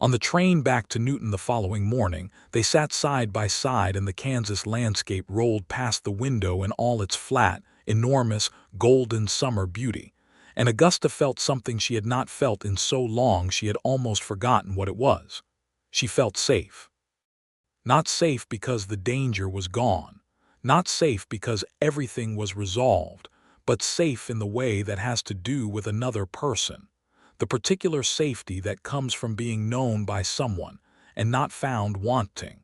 On the train back to Newton the following morning, they sat side by side and the Kansas landscape rolled past the window in all its flat, enormous, golden summer beauty, and Augusta felt something she had not felt in so long she had almost forgotten what it was. She felt safe. Not safe because the danger was gone. Not safe because everything was resolved, but safe in the way that has to do with another person. The particular safety that comes from being known by someone and not found wanting.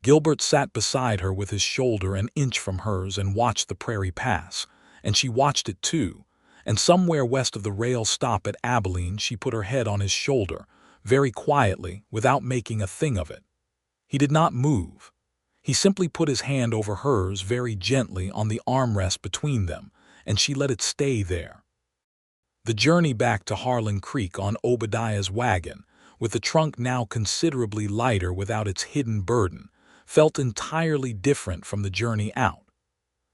Gilbert sat beside her with his shoulder an inch from hers and watched the prairie pass, and she watched it too, and somewhere west of the rail stop at Abilene she put her head on his shoulder, very quietly, without making a thing of it. He did not move. He simply put his hand over hers very gently on the armrest between them, and she let it stay there. The journey back to Harlan Creek on Obadiah's wagon, with the trunk now considerably lighter without its hidden burden, felt entirely different from the journey out.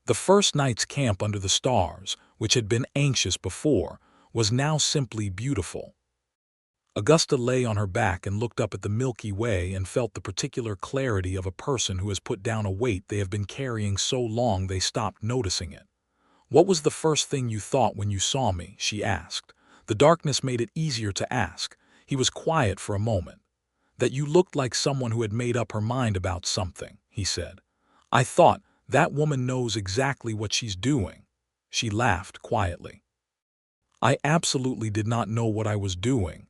The first night's camp under the stars, which had been anxious before, was now simply beautiful. Augusta lay on her back and looked up at the Milky Way and felt the particular clarity of a person who has put down a weight they have been carrying so long they stopped noticing it. "What was the first thing you thought when you saw me?" she asked. The darkness made it easier to ask. He was quiet for a moment. "That you looked like someone who had made up her mind about something," he said. "I thought, that woman knows exactly what she's doing." She laughed quietly. "I absolutely did not know what I was doing."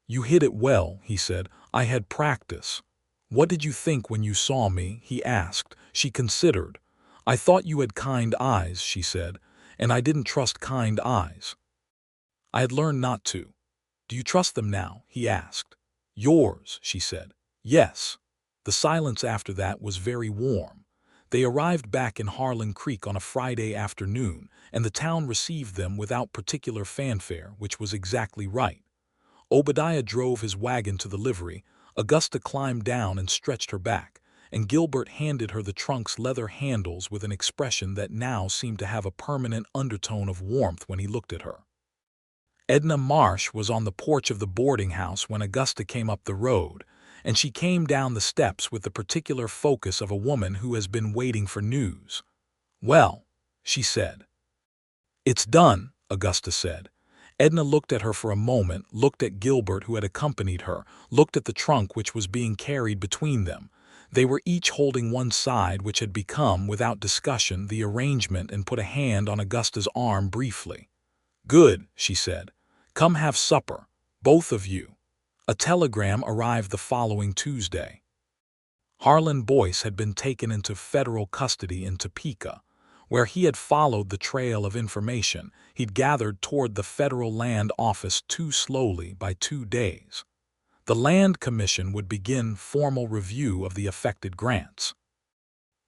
"You hid it well," he said. "I had practice." "What did you think when you saw me?" he asked. She considered. "I thought you had kind eyes," she said, "and I didn't trust kind eyes. I had learned not to." "Do you trust them now?" he asked. "Yours," she said. "Yes." The silence after that was very warm. They arrived back in Harlan Creek on a Friday afternoon, and the town received them without particular fanfare, which was exactly right. Obadiah drove his wagon to the livery, Augusta climbed down and stretched her back, and Gilbert handed her the trunk's leather handles with an expression that now seemed to have a permanent undertone of warmth when he looked at her. Edna Marsh was on the porch of the boarding house when Augusta came up the road, and she came down the steps with the particular focus of a woman who has been waiting for news. "Well," she said. "It's done," Augusta said. Edna looked at her for a moment, looked at Gilbert who had accompanied her, looked at the trunk which was being carried between them. They were each holding one side, which had become, without discussion, the arrangement, and put a hand on Augusta's arm briefly. "Good," she said. "Come have supper, both of you." A telegram arrived the following Tuesday. Harlan Boyce had been taken into federal custody in Topeka, where he had followed the trail of information he'd gathered toward the federal land office too slowly by 2 days. The Land Commission would begin formal review of the affected grants.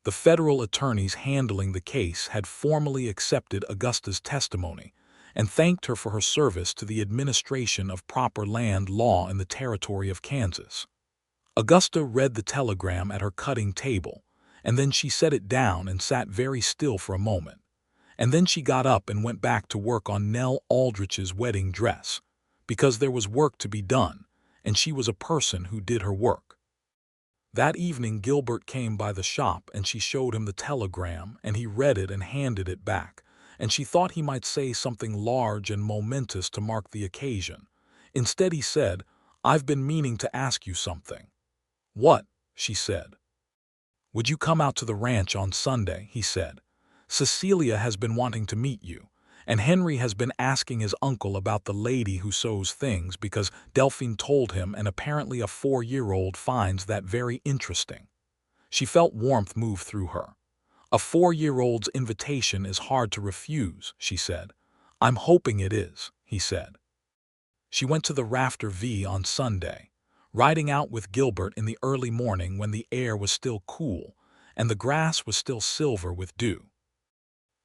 The federal attorneys handling the case had formally accepted Augusta's testimony and thanked her for her service to the administration of proper land law in the territory of Kansas. Augusta read the telegram at her cutting table, and then she set it down and sat very still for a moment. And then she got up and went back to work on Nell Aldrich's wedding dress, because there was work to be done, and she was a person who did her work. That evening Gilbert came by the shop and she showed him the telegram, and he read it and handed it back, and she thought he might say something large and momentous to mark the occasion. Instead he said, "I've been meaning to ask you something." "What?" she said. "Would you come out to the ranch on Sunday?" he said. "Cecilia has been wanting to meet you, and Henry has been asking his uncle about the lady who sews things because Delphine told him, and apparently a 4-year-old finds that very interesting." She felt warmth move through her. "A 4-year-old's invitation is hard to refuse," she said. "I'm hoping it is," he said. She went to the Rafter V on Sunday, riding out with Gilbert in the early morning when the air was still cool and the grass was still silver with dew.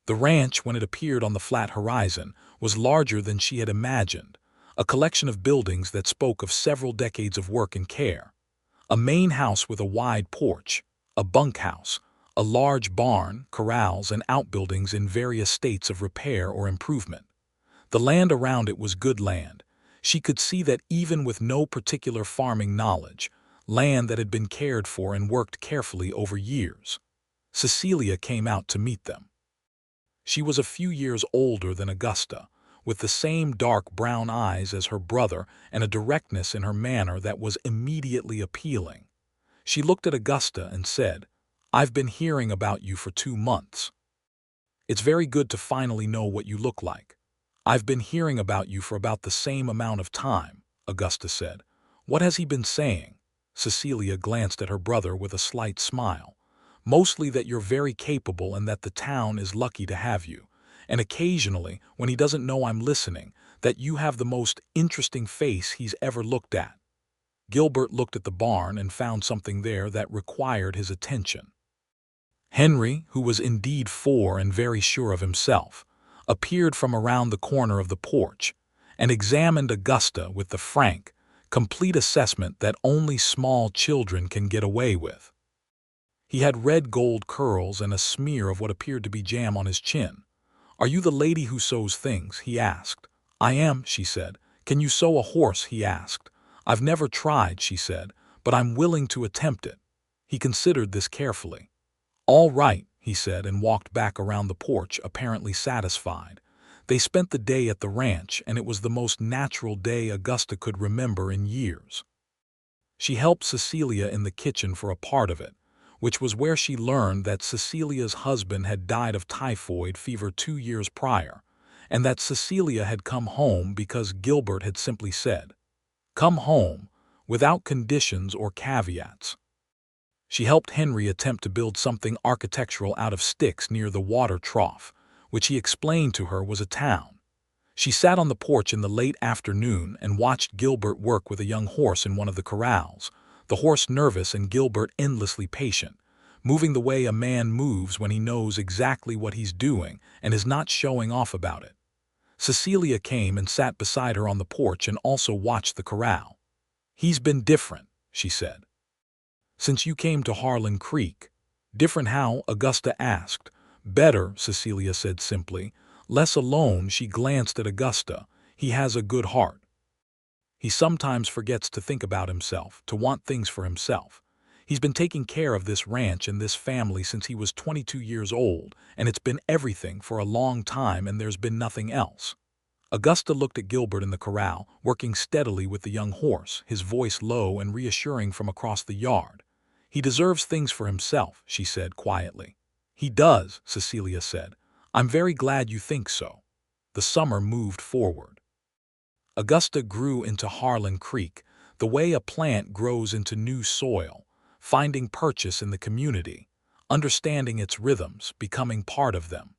The ranch, when it appeared on the flat horizon, was larger than she had imagined, a collection of buildings that spoke of several decades of work and care. A main house with a wide porch, a bunkhouse, a large barn, corrals, and outbuildings in various states of repair or improvement. The land around it was good land. She could see that even with no particular farming knowledge, land that had been cared for and worked carefully over years. Cecilia came out to meet them. She was a few years older than Augusta, with the same dark brown eyes as her brother and a directness in her manner that was immediately appealing. She looked at Augusta and said, "I've been hearing about you for 2 months. It's very good to finally know what you look like." "I've been hearing about you for about the same amount of time," Augusta said. "What has he been saying?" Cecilia glanced at her brother with a slight smile. "Mostly that you're very capable and that the town is lucky to have you. And occasionally, when he doesn't know I'm listening, that you have the most interesting face he's ever looked at." Gilbert looked at the barn and found something there that required his attention. Henry, who was indeed 4 and very sure of himself, appeared from around the corner of the porch and examined Augusta with the frank, complete assessment that only small children can get away with. He had red gold curls and a smear of what appeared to be jam on his chin. "Are you the lady who sews things?" he asked. "I am," she said. "Can you sew a horse?" he asked. "I've never tried," she said, "but I'm willing to attempt it." He considered this carefully. "All right," he said, and walked back around the porch, apparently satisfied. They spent the day at the ranch, and it was the most natural day Augusta could remember in years. She helped Cecilia in the kitchen for a part of it, which was where she learned that Cecilia's husband had died of typhoid fever 2 years prior, and that Cecilia had come home because Gilbert had simply said, "Come home," without conditions or caveats. She helped Henry attempt to build something architectural out of sticks near the water trough, which he explained to her was a town. She sat on the porch in the late afternoon and watched Gilbert work with a young horse in one of the corrals, the horse nervous and Gilbert endlessly patient, moving the way a man moves when he knows exactly what he's doing and is not showing off about it. Cecilia came and sat beside her on the porch and also watched the corral. "He's been different," she said. "Since you came to Harlan Creek." "Different how?" Augusta asked. "Better," Cecilia said simply. Less alone, she glanced at Augusta. "He has a good heart. He sometimes forgets to think about himself, to want things for himself. He's been taking care of this ranch and this family since he was 22 years old, and it's been everything for a long time, and there's been nothing else." Augusta looked at Gilbert in the corral, working steadily with the young horse, his voice low and reassuring from across the yard. He deserves things for himself, she said quietly. He does, Cecilia said. I'm very glad you think so. The summer moved forward. Augusta grew into Harlan Creek, the way a plant grows into new soil, finding purchase in the community, understanding its rhythms, becoming part of them.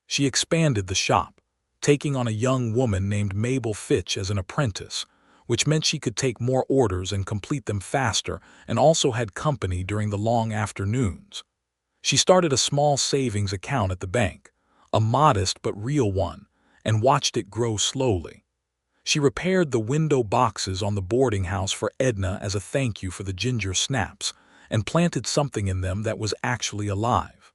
She expanded the shop, taking on a young woman named Mabel Fitch as an apprentice, which meant she could take more orders and complete them faster, and also had company during the long afternoons. She started a small savings account at the bank, a modest but real one, and watched it grow slowly. She repaired the window boxes on the boarding house for Edna as a thank you for the ginger snaps, and planted something in them that was actually alive.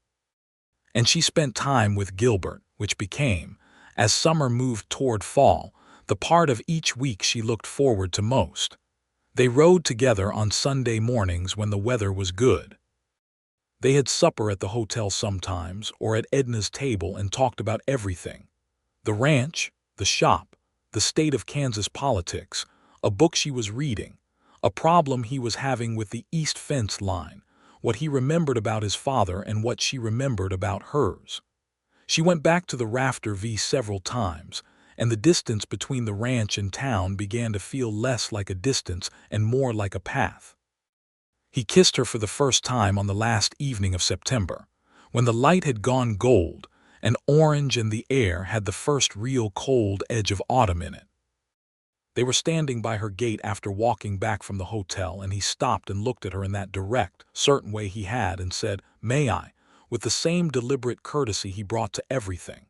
And she spent time with Gilbert, which became, as summer moved toward fall, the part of each week she looked forward to most. They rode together on Sunday mornings when the weather was good. They had supper at the hotel sometimes, or at Edna's table, and talked about everything. The ranch, the shop, the state of Kansas politics, a book she was reading, a problem he was having with the east fence line, what he remembered about his father and what she remembered about hers. She went back to the Rafter V several times, and the distance between the ranch and town began to feel less like a distance and more like a path. He kissed her for the first time on the last evening of September, when the light had gone gold, and orange and the air had the first real cold edge of autumn in it. They were standing by her gate after walking back from the hotel, and he stopped and looked at her in that direct, certain way he had and said, "May I?" with the same deliberate courtesy he brought to everything.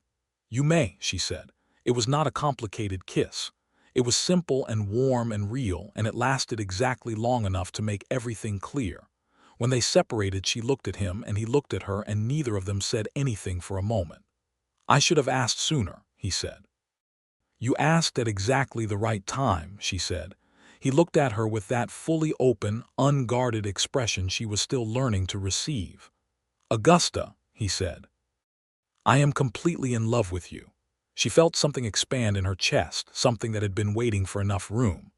"You may," she said. It was not a complicated kiss. It was simple and warm and real, and it lasted exactly long enough to make everything clear. When they separated, she looked at him and he looked at her, and neither of them said anything for a moment. "I should have asked sooner," he said. "You asked at exactly the right time," she said. He looked at her with that fully open, unguarded expression she was still learning to receive. "Augusta," he said, "I am completely in love with you." She felt something expand in her chest, something that had been waiting for enough room.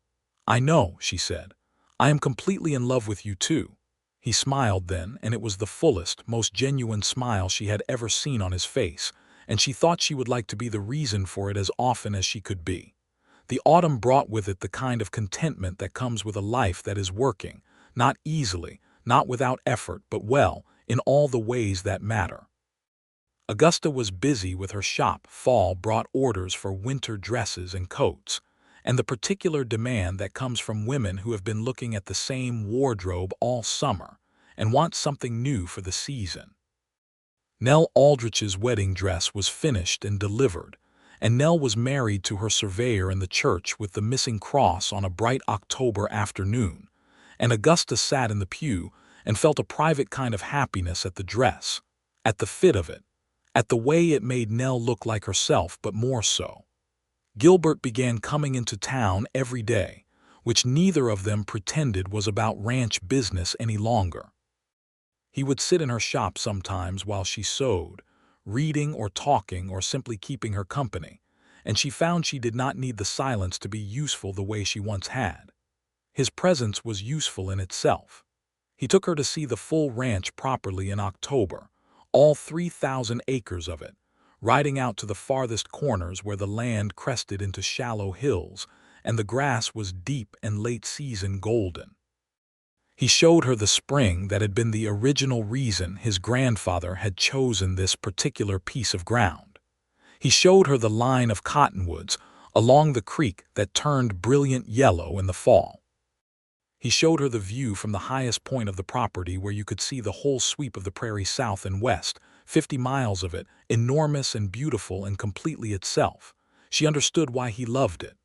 "I know," she said. "I am completely in love with you too." He smiled then, and it was the fullest, most genuine smile she had ever seen on his face, and she thought she would like to be the reason for it as often as she could be. The autumn brought with it the kind of contentment that comes with a life that is working, not easily, not without effort, but well, in all the ways that matter. Augusta was busy with her shop. Fall brought orders for winter dresses and coats, and the particular demand that comes from women who have been looking at the same wardrobe all summer and want something new for the season. Nell Aldrich's wedding dress was finished and delivered, and Nell was married to her surveyor in the church with the missing cross on a bright October afternoon, and Augusta sat in the pew and felt a private kind of happiness at the dress, at the fit of it, at the way it made Nell look like herself, but more so. Gilbert began coming into town every day, which neither of them pretended was about ranch business any longer. He would sit in her shop sometimes while she sewed, reading or talking or simply keeping her company, and she found she did not need the silence to be useful the way she once had. His presence was useful in itself. He took her to see the full ranch properly in October, all 3,000 acres of it, riding out to the farthest corners where the land crested into shallow hills and the grass was deep and late-season golden. He showed her the spring that had been the original reason his grandfather had chosen this particular piece of ground. He showed her the line of cottonwoods along the creek that turned brilliant yellow in the fall. He showed her the view from the highest point of the property where you could see the whole sweep of the prairie south and west, 50 miles of it, enormous and beautiful and completely itself. She understood why he loved it.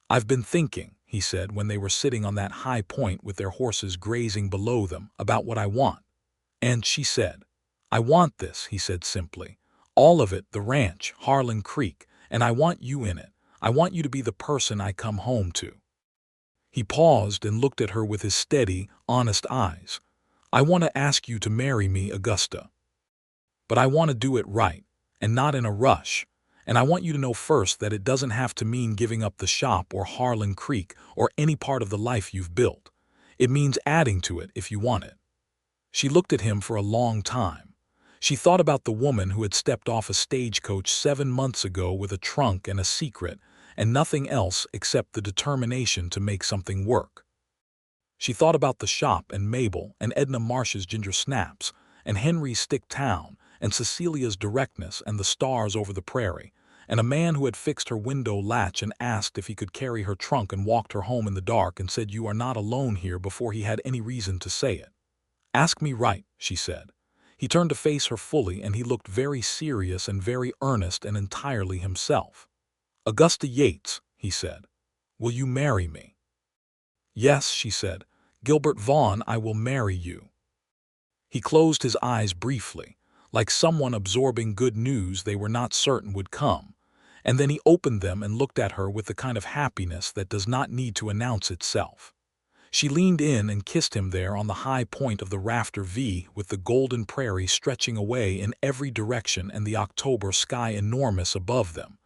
"I've been thinking," he said when they were sitting on that high point with their horses grazing below them, "about what I want." And she said, "I want this," he said simply. "All of it, the ranch, Harlan Creek, and I want you in it. I want you to be the person I come home to." He paused and looked at her with his steady, honest eyes. "I want to ask you to marry me, Augusta. But I want to do it right, and not in a rush. And I want you to know first that it doesn't have to mean giving up the shop or Harlan Creek or any part of the life you've built. It means adding to it if you want it. She looked at him for a long time. She thought about the woman who had stepped off a stagecoach 7 months ago with a trunk and a secret, and nothing else except the determination to make something work. She thought about the shop and Mabel and Edna Marsh's ginger snaps and Henry's stick town and Cecilia's directness and the stars over the prairie, and a man who had fixed her window latch and asked if he could carry her trunk and walked her home in the dark and said, "You are not alone here," before he had any reason to say it. "Ask me right," she said. He turned to face her fully, and he looked very serious and very earnest and entirely himself. "Augusta Yates," he said, "will you marry me?" "Yes," she said. "Gilbert Vaughn, I will marry you." He closed his eyes briefly, like someone absorbing good news they were not certain would come, and then he opened them and looked at her with the kind of happiness that does not need to announce itself. She leaned in and kissed him there on the high point of the rafter V, with the golden prairie stretching away in every direction and the October sky enormous above them,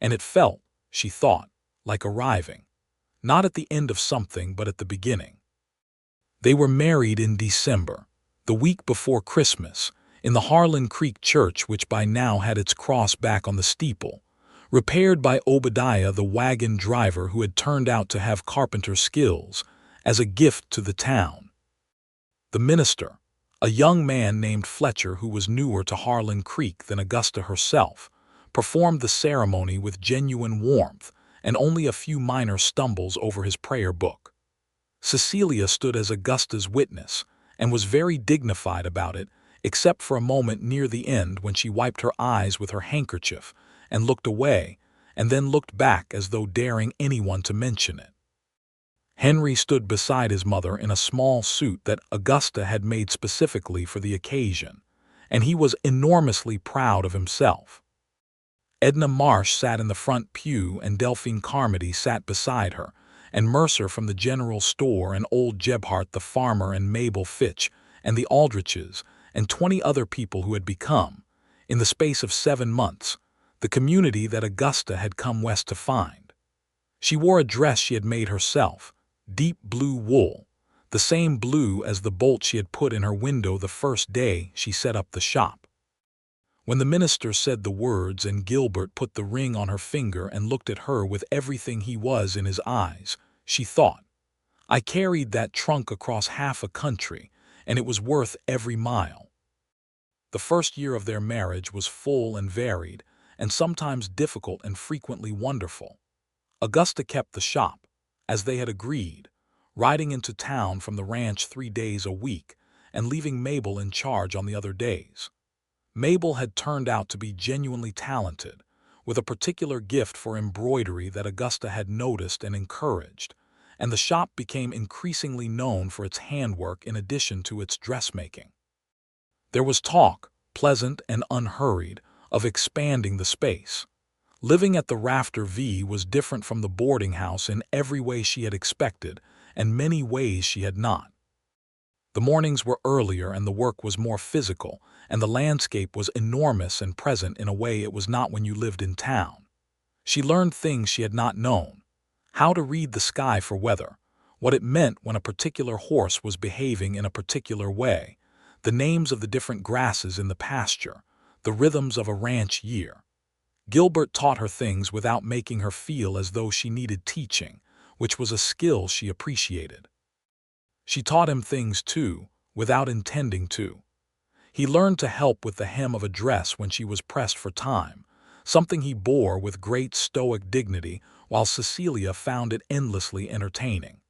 and it felt, she thought, like arriving, not at the end of something but at the beginning. They were married in December, the week before Christmas, in the Harlan Creek church, which by now had its cross back on the steeple, repaired by Obadiah the wagon driver, who had turned out to have carpenter skills, as a gift to the town. The minister, a young man named Fletcher who was newer to Harlan Creek than Augusta herself, performed the ceremony with genuine warmth and only a few minor stumbles over his prayer book. Cecilia stood as Augusta's witness and was very dignified about it, except for a moment near the end when she wiped her eyes with her handkerchief and looked away, and then looked back as though daring anyone to mention it. Henry stood beside his mother in a small suit that Augusta had made specifically for the occasion, and he was enormously proud of himself. Edna Marsh sat in the front pew, and Delphine Carmody sat beside her, and Mercer from the general store, and old Gebhart the farmer, and Mabel Fitch, and the Aldriches, and 20 other people who had become, in the space of 7 months, the community that Augusta had come west to find. She wore a dress she had made herself, deep blue wool, the same blue as the bolt she had put in her window the first day she set up the shop. When the minister said the words and Gilbert put the ring on her finger and looked at her with everything he was in his eyes, she thought, "I carried that trunk across half a country, and it was worth every mile." The first year of their marriage was full and varied, and sometimes difficult and frequently wonderful. Augusta kept the shop, as they had agreed, riding into town from the ranch 3 days a week and leaving Mabel in charge on the other days. Mabel had turned out to be genuinely talented, with a particular gift for embroidery that Augusta had noticed and encouraged, and the shop became increasingly known for its handwork in addition to its dressmaking. There was talk, pleasant and unhurried, of expanding the space. Living at the Rafter V was different from the boarding house in every way she had expected, and many ways she had not. The mornings were earlier and the work was more physical, and the landscape was enormous and present in a way it was not when you lived in town. She learned things she had not known: how to read the sky for weather, what it meant when a particular horse was behaving in a particular way, the names of the different grasses in the pasture, the rhythms of a ranch year. Gilbert taught her things without making her feel as though she needed teaching, which was a skill she appreciated. She taught him things, too, without intending to. He learned to help with the hem of a dress when she was pressed for time, something he bore with great stoic dignity, while Cecilia found it endlessly entertaining.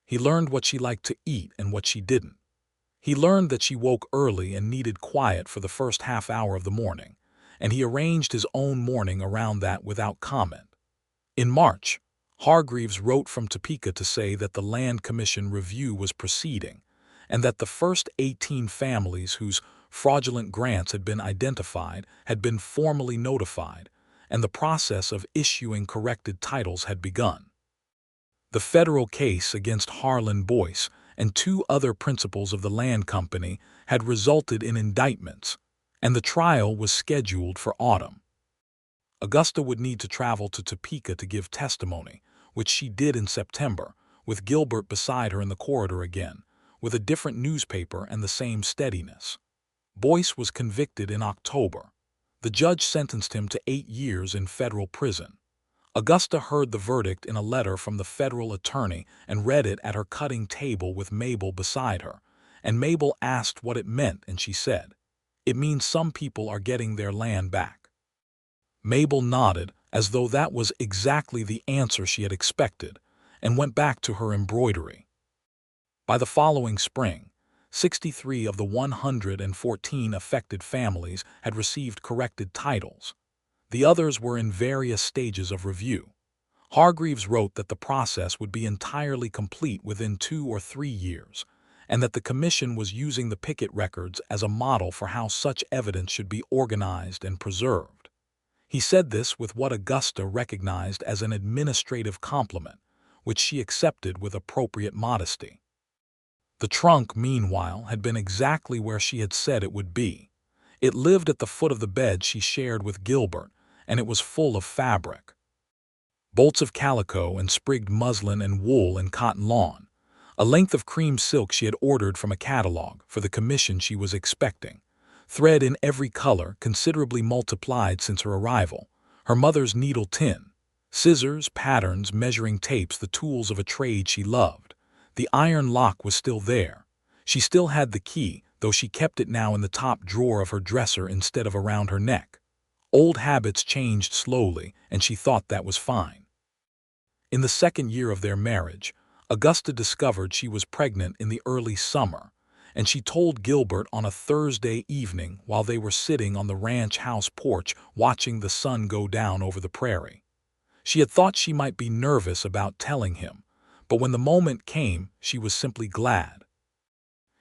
He learned what she liked to eat and what she didn't. He learned that she woke early and needed quiet for the first half hour of the morning, and he arranged his own morning around that without comment. In March, Hargreaves wrote from Topeka to say that the Land Commission review was proceeding, and that the first 18 families whose fraudulent grants had been identified had been formally notified, and the process of issuing corrected titles had begun. The federal case against Harlan Boyce and 2 other principals of the land company had resulted in indictments, and the trial was scheduled for autumn. Augusta would need to travel to Topeka to give testimony, which she did in September, with Gilbert beside her in the corridor again, with a different newspaper and the same steadiness. Boyce was convicted in October. The judge sentenced him to 8 years in federal prison. Augusta heard the verdict in a letter from the federal attorney and read it at her cutting table with Mabel beside her, and Mabel asked what it meant, and she said, "It means some people are getting their land back." Mabel nodded, as though that was exactly the answer she had expected, and went back to her embroidery. By the following spring, 63 of the 114 affected families had received corrected titles. The others were in various stages of review. Hargreaves wrote that the process would be entirely complete within 2 or 3 years, and that the commission was using the picket records as a model for how such evidence should be organized and preserved. He said this with what Augusta recognized as an administrative compliment, which she accepted with appropriate modesty. The trunk, meanwhile, had been exactly where she had said it would be. It lived at the foot of the bed she shared with Gilbert, and it was full of fabric. Bolts of calico and sprigged muslin and wool and cotton lawn. A length of cream silk she had ordered from a catalog for the commission she was expecting. Thread in every color, considerably multiplied since her arrival. Her mother's needle tin. Scissors, patterns, measuring tapes, the tools of a trade she loved. The iron lock was still there. She still had the key, though she kept it now in the top drawer of her dresser instead of around her neck. Old habits changed slowly, and she thought that was fine. In the second year of their marriage, Augusta discovered she was pregnant in the early summer, and she told Gilbert on a Thursday evening while they were sitting on the ranch house porch watching the sun go down over the prairie. She had thought she might be nervous about telling him, but when the moment came, she was simply glad.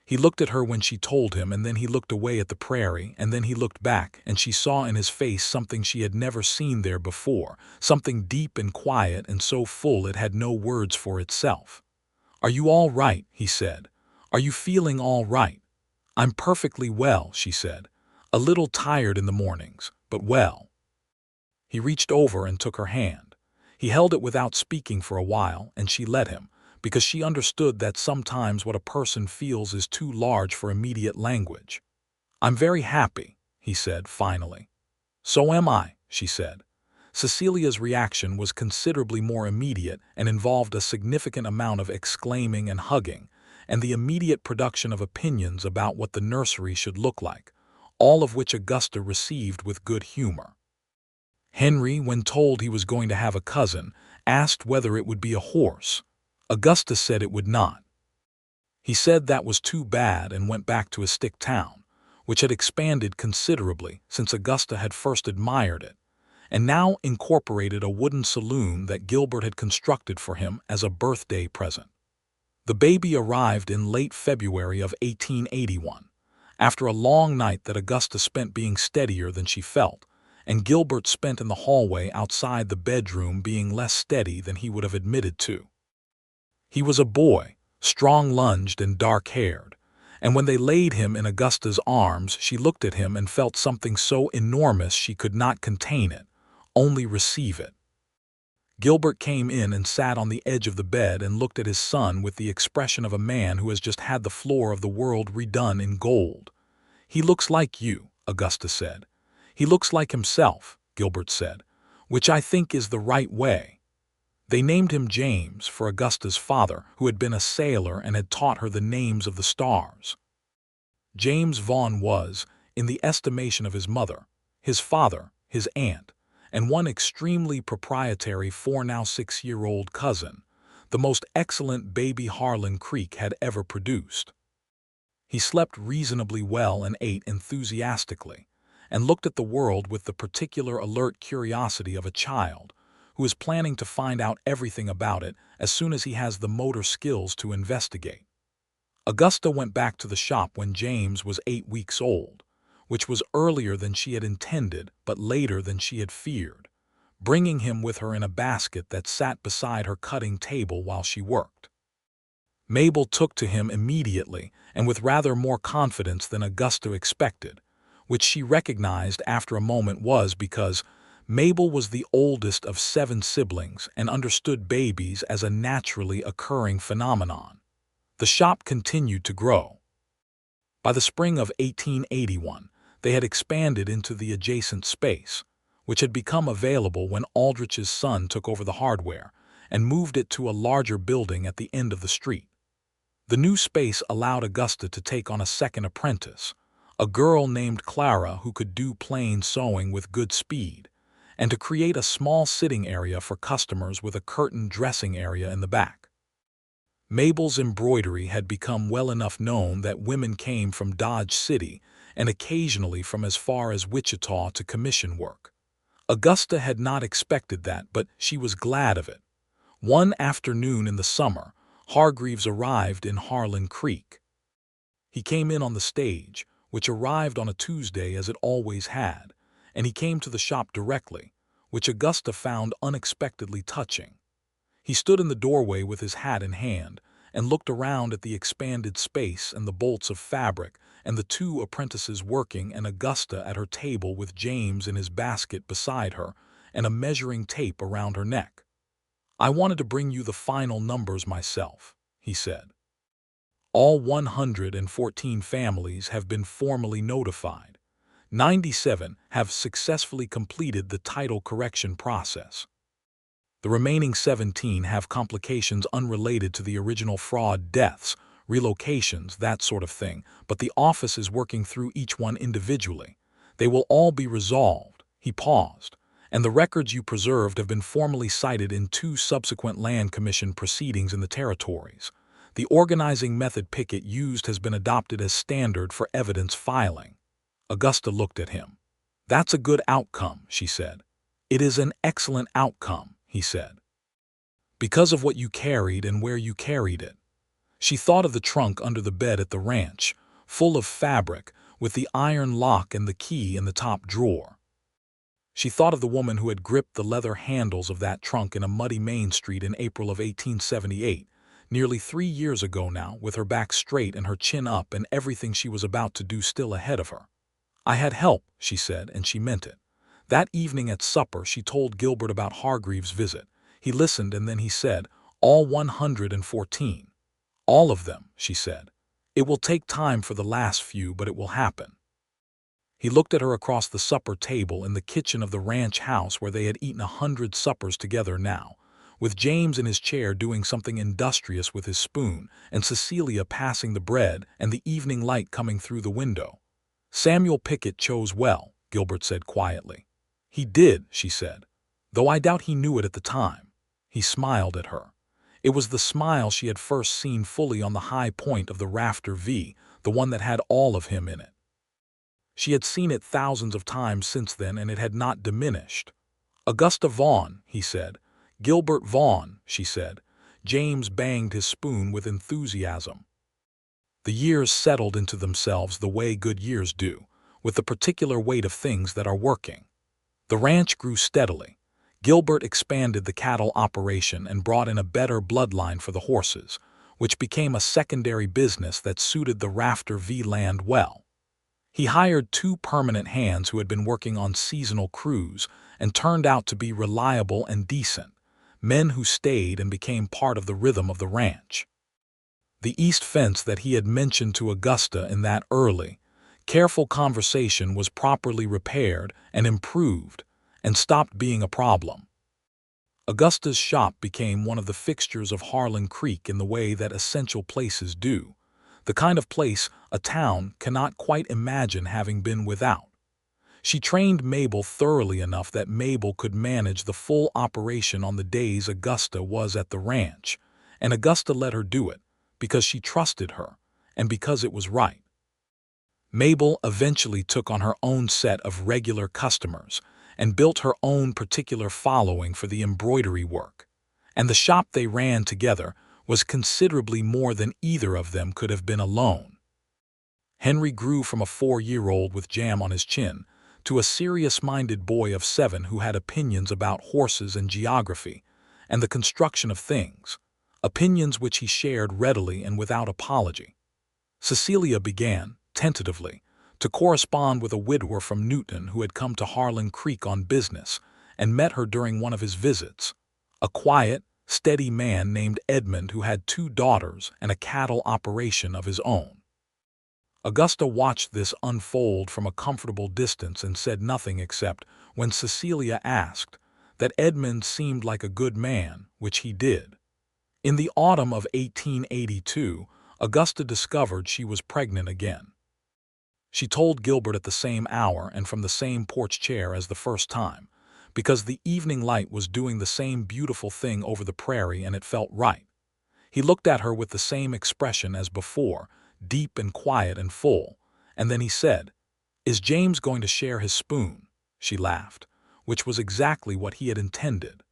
He looked at her when she told him, and then he looked away at the prairie, and then he looked back, and she saw in his face something she had never seen there before, something deep and quiet and so full it had no words for itself. "Are you all right?" he said. "Are you feeling all right?" "I'm perfectly well," she said. "A little tired in the mornings, but well." He reached over and took her hand. He held it without speaking for a while, and she let him, because she understood that sometimes what a person feels is too large for immediate language. "I'm very happy," he said finally. "So am I," she said. Cecilia's reaction was considerably more immediate and involved a significant amount of exclaiming and hugging, and the immediate production of opinions about what the nursery should look like, all of which Augusta received with good humor. Henry, when told he was going to have a cousin, asked whether it would be a horse. Augusta said it would not. He said that was too bad and went back to his stick town, which had expanded considerably since Augusta had first admired it, and now incorporated a wooden saloon that Gilbert had constructed for him as a birthday present. The baby arrived in late February of 1881, after a long night that Augusta spent being steadier than she felt, and Gilbert spent in the hallway outside the bedroom being less steady than he would have admitted to. He was a boy, strong-lunged and dark-haired, and when they laid him in Augusta's arms, she looked at him and felt something so enormous she could not contain it, only receive it. Gilbert came in and sat on the edge of the bed and looked at his son with the expression of a man who has just had the floor of the world redone in gold. "He looks like you," Augusta said. "He looks like himself," Gilbert said, "which I think is the right way." They named him James for Augusta's father, who had been a sailor and had taught her the names of the stars. James Vaughn was, in the estimation of his mother, his father, his aunt, and one extremely proprietary 4-now-6-year-old cousin, the most excellent baby Harlan Creek had ever produced. He slept reasonably well and ate enthusiastically, and looked at the world with the particular alert curiosity of a child who is planning to find out everything about it as soon as he has the motor skills to investigate. Augusta went back to the shop when James was 8 weeks old, which was earlier than she had intended but later than she had feared, bringing him with her in a basket that sat beside her cutting table while she worked. Mabel took to him immediately and with rather more confidence than Augusta expected, which she recognized after a moment was because Mabel was the oldest of 7 siblings and understood babies as a naturally occurring phenomenon. The shop continued to grow. By the spring of 1881, they had expanded into the adjacent space, which had become available when Aldrich's son took over the hardware and moved it to a larger building at the end of the street. The new space allowed Augusta to take on a second apprentice, a girl named Clara who could do plain sewing with good speed, and to create a small sitting area for customers with a curtained dressing area in the back. Mabel's embroidery had become well enough known that women came from Dodge City and occasionally from as far as Wichita to commission work. Augusta had not expected that, but she was glad of it. One afternoon in the summer, Hargreaves arrived in Harlan Creek. He came in on the stage, which arrived on a Tuesday as it always had, and he came to the shop directly, which Augusta found unexpectedly touching. He stood in the doorway with his hat in hand and looked around at the expanded space and the bolts of fabric and the two apprentices working and Augusta at her table with James in his basket beside her and a measuring tape around her neck. "I wanted to bring you the final numbers myself," he said. "All 114 families have been formally notified. 97 have successfully completed the title correction process. The remaining 17 have complications unrelated to the original fraud, deaths, relocations, that sort of thing, but the office is working through each one individually. They will all be resolved." He paused. "And the records you preserved have been formally cited in 2 subsequent land commission proceedings in the territories. The organizing method Pickett used has been adopted as standard for evidence filing." Augusta looked at him. "That's a good outcome," she said. "It is an excellent outcome," he said, "because of what you carried and where you carried it." She thought of the trunk under the bed at the ranch, full of fabric, with the iron lock and the key in the top drawer. She thought of the woman who had gripped the leather handles of that trunk in a muddy Main Street in April of 1878, nearly 3 years ago now, with her back straight and her chin up and everything she was about to do still ahead of her. "I had help," she said, and she meant it. That evening at supper she told Gilbert about Hargreaves' visit. He listened and then he said, "All 114. All of them," she said. "It will take time for the last few, but it will happen." He looked at her across the supper table in the kitchen of the ranch house where they had eaten 100 suppers together now, with James in his chair doing something industrious with his spoon and Cecilia passing the bread and the evening light coming through the window. "Samuel Pickett chose well," Gilbert said quietly. "He did," she said, "though I doubt he knew it at the time." He smiled at her. It was the smile she had first seen fully on the high point of the rafter V, the one that had all of him in it. She had seen it thousands of times since then, and it had not diminished. "Augusta Vaughn," he said. "Gilbert Vaughn," she said. James banged his spoon with enthusiasm. The years settled into themselves the way good years do, with the particular weight of things that are working. The ranch grew steadily. Gilbert expanded the cattle operation and brought in a better bloodline for the horses, which became a secondary business that suited the Rafter V land well. He hired 2 permanent hands who had been working on seasonal crews and turned out to be reliable and decent, men who stayed and became part of the rhythm of the ranch. The east fence that he had mentioned to Augusta in that early, careful conversation was properly repaired and improved and stopped being a problem. Augusta's shop became one of the fixtures of Harlan Creek in the way that essential places do, the kind of place a town cannot quite imagine having been without. She trained Mabel thoroughly enough that Mabel could manage the full operation on the days Augusta was at the ranch, and Augusta let her do it because she trusted her and because it was right. Mabel eventually took on her own set of regular customers and built her own particular following for the embroidery work, and the shop they ran together was considerably more than either of them could have been alone. Henry grew from a 4-year-old with jam on his chin to a serious-minded boy of 7 who had opinions about horses and geography and the construction of things, opinions which he shared readily and without apology. Cecilia began, tentatively, to correspond with a widower from Newton who had come to Harlan Creek on business and met her during one of his visits, a quiet, steady man named Edmund who had 2 daughters and a cattle operation of his own. Augusta watched this unfold from a comfortable distance and said nothing except, when Cecilia asked, that Edmund seemed like a good man, which he did. In the autumn of 1882, Augusta discovered she was pregnant again. She told Gilbert at the same hour and from the same porch chair as the first time, because the evening light was doing the same beautiful thing over the prairie and it felt right. He looked at her with the same expression as before, deep and quiet and full, and then he said, "Is James going to share his spoon?" She laughed, which was exactly what he had intended.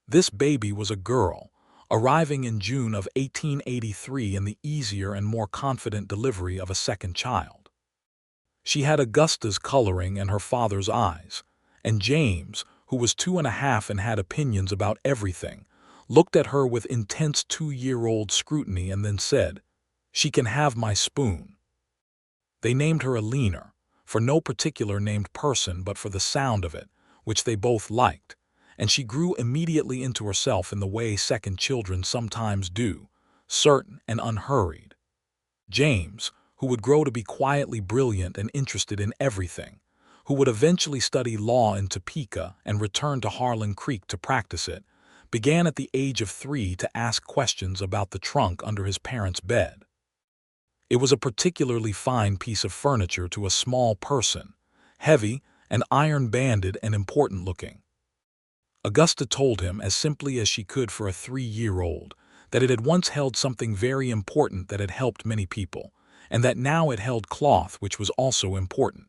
This baby was a girl, arriving in June of 1883 in the easier and more confident delivery of a second child. She had Augusta's coloring and her father's eyes, and James, who was 2.5 and had opinions about everything, looked at her with intense 2-year-old scrutiny and then said, "She can have my spoon." They named her Alina, for no particular named person but for the sound of it, which they both liked, and she grew immediately into herself in the way second children sometimes do, certain and unhurried. James, who would grow to be quietly brilliant and interested in everything, who would eventually study law in Topeka and return to Harlan Creek to practice it, began at the age of 3 to ask questions about the trunk under his parents' bed. It was a particularly fine piece of furniture to a small person, heavy and iron-banded and important-looking. Augusta told him, as simply as she could for a 3-year-old, that it had once held something very important that had helped many people, and that now it held cloth which was also important.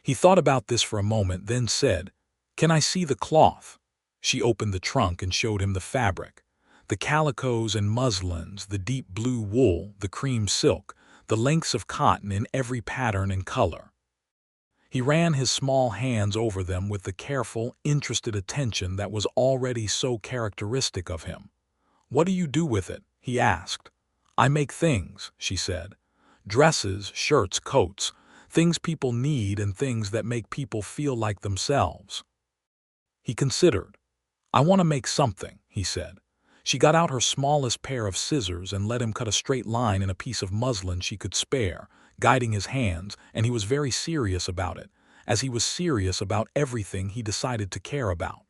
He thought about this for a moment, then said, "Can I see the cloth?" She opened the trunk and showed him the fabric, the calicos and muslins, the deep blue wool, the cream silk, the lengths of cotton in every pattern and color. He ran his small hands over them with the careful, interested attention that was already so characteristic of him. "What do you do with it?" he asked. "I make things," she said. "Dresses, shirts, coats, things people need and things that make people feel like themselves." He considered. "I want to make something," he said. She got out her smallest pair of scissors and let him cut a straight line in a piece of muslin she could spare, guiding his hands, and he was very serious about it, as he was serious about everything he decided to care about.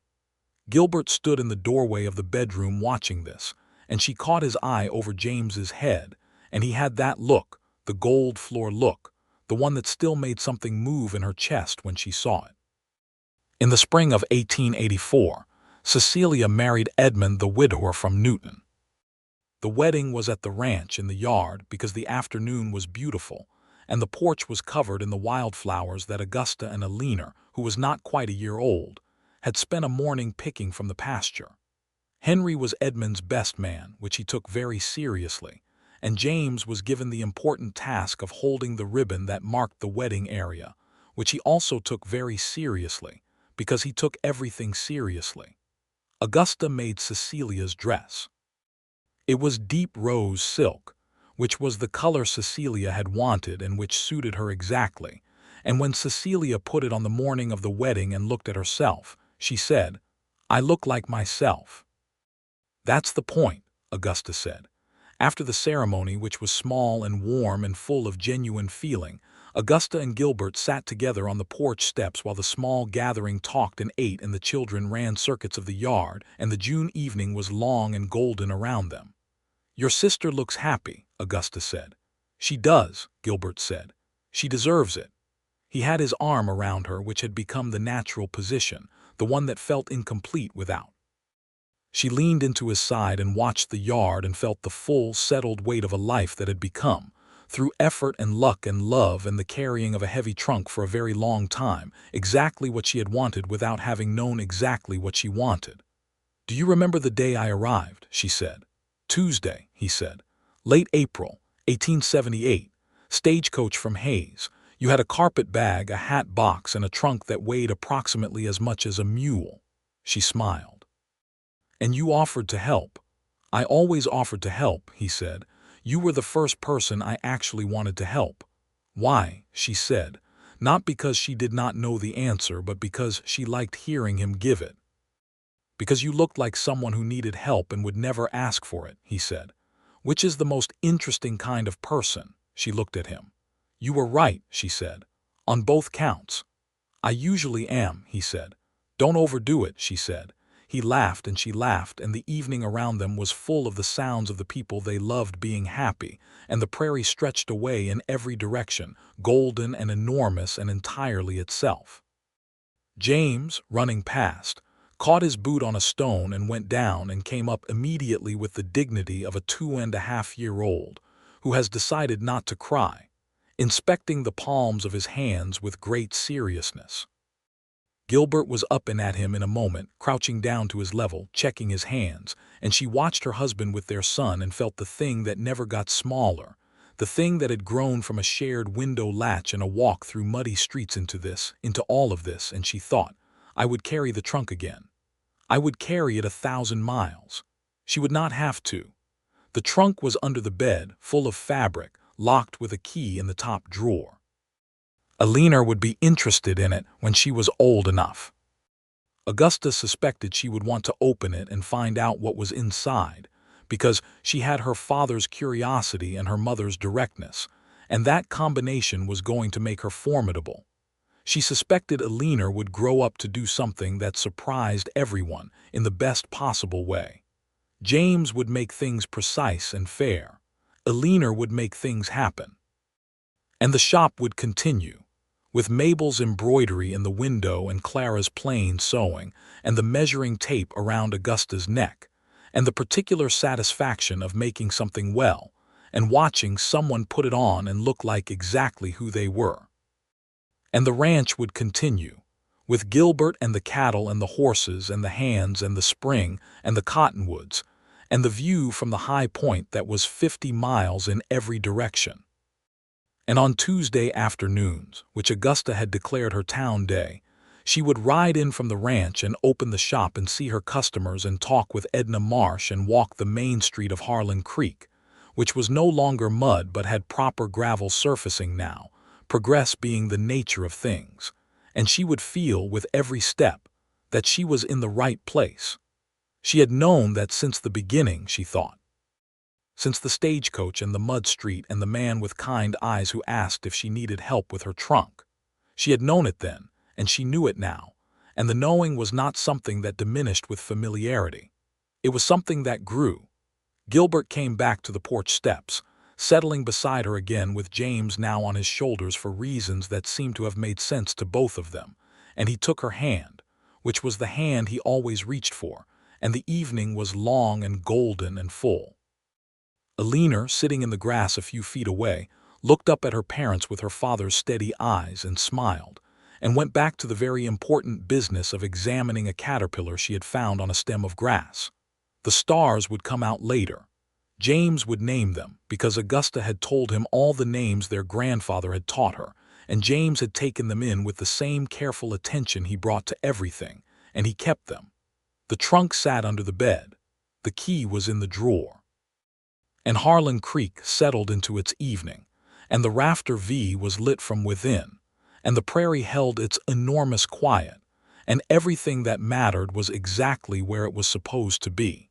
Gilbert stood in the doorway of the bedroom watching this, and she caught his eye over James's head, and he had that look, the gold floor look, the one that still made something move in her chest when she saw it. In the spring of 1884, Cecilia married Edmund the widower from Newton. The wedding was at the ranch in the yard because the afternoon was beautiful, and the porch was covered in the wildflowers that Augusta and Alina, who was not quite a year old, had spent a morning picking from the pasture. Henry was Edmund's best man, which he took very seriously, and James was given the important task of holding the ribbon that marked the wedding area, which he also took very seriously, because he took everything seriously. Augusta made Cecilia's dress. It was deep rose silk, which was the color Cecilia had wanted and which suited her exactly, and when Cecilia put it on the morning of the wedding and looked at herself, she said, "I look like myself." "That's the point," Augusta said. After the ceremony, which was small and warm and full of genuine feeling, Augusta and Gilbert sat together on the porch steps while the small gathering talked and ate and the children ran circuits of the yard, and the June evening was long and golden around them. "Your sister looks happy," Augusta said. "She does," Gilbert said. "She deserves it." He had his arm around her, which had become the natural position, the one that felt incomplete without. She leaned into his side and watched the yard and felt the full, settled weight of a life that had become, through effort and luck and love and the carrying of a heavy trunk for a very long time, exactly what she had wanted without having known exactly what she wanted. "Do you remember the day I arrived?" she said. "Tuesday," he said. "Late April, 1878. Stagecoach from Hayes. You had a carpet bag, a hat box, and a trunk that weighed approximately as much as a mule." She smiled. "And you offered to help." "I always offered to help," he said. "You were the first person I actually wanted to help." "Why?" she said, not because she did not know the answer, but because she liked hearing him give it. Because you looked like someone who needed help and would never ask for it, he said. Which is the most interesting kind of person? She looked at him. You were right, she said. On both counts. I usually am, he said. Don't overdo it, she said. He laughed and she laughed, and the evening around them was full of the sounds of the people they loved being happy, and the prairie stretched away in every direction, golden and enormous and entirely itself. James, running past, caught his boot on a stone and went down and came up immediately with the dignity of a 2.5-year-old who has decided not to cry, inspecting the palms of his hands with great seriousness. Gilbert was up and at him in a moment, crouching down to his level, checking his hands, and she watched her husband with their son and felt the thing that never got smaller, the thing that had grown from a shared window latch and a walk through muddy streets into all of this, and she thought, I would carry the trunk again. I would carry it 1,000 miles. She would not have to. The trunk was under the bed, full of fabric, locked with a key in the top drawer. Alina would be interested in it when she was old enough. Augusta suspected she would want to open it and find out what was inside, because she had her father's curiosity and her mother's directness, and that combination was going to make her formidable. She suspected Alina would grow up to do something that surprised everyone in the best possible way. James would make things precise and fair. Alina would make things happen. And the shop would continue, with Mabel's embroidery in the window and Clara's plain sewing, and the measuring tape around Augusta's neck, and the particular satisfaction of making something well, and watching someone put it on and look like exactly who they were. And the ranch would continue, with Gilbert and the cattle and the horses and the hands and the spring and the cottonwoods, and the view from the high point that was 50 miles in every direction. And on Tuesday afternoons, which Augusta had declared her town day, she would ride in from the ranch and open the shop and see her customers and talk with Edna Marsh and walk the main street of Harlan Creek, which was no longer mud but had proper gravel surfacing now, progress being the nature of things, and she would feel with every step that she was in the right place. She had known that since the beginning, she thought. Since the stagecoach and the mud street and the man with kind eyes who asked if she needed help with her trunk. She had known it then, and she knew it now, and the knowing was not something that diminished with familiarity. It was something that grew. Gilbert came back to the porch steps, settling beside her again with James now on his shoulders for reasons that seemed to have made sense to both of them, and he took her hand, which was the hand he always reached for, and the evening was long and golden and full. Alina, sitting in the grass a few feet away, looked up at her parents with her father's steady eyes and smiled, and went back to the very important business of examining a caterpillar she had found on a stem of grass. The stars would come out later. James would name them, because Augusta had told him all the names their grandfather had taught her, and James had taken them in with the same careful attention he brought to everything, and he kept them. The trunk sat under the bed. The key was in the drawer. And Harlan Creek settled into its evening, and the rafter V was lit from within, and the prairie held its enormous quiet, and everything that mattered was exactly where it was supposed to be.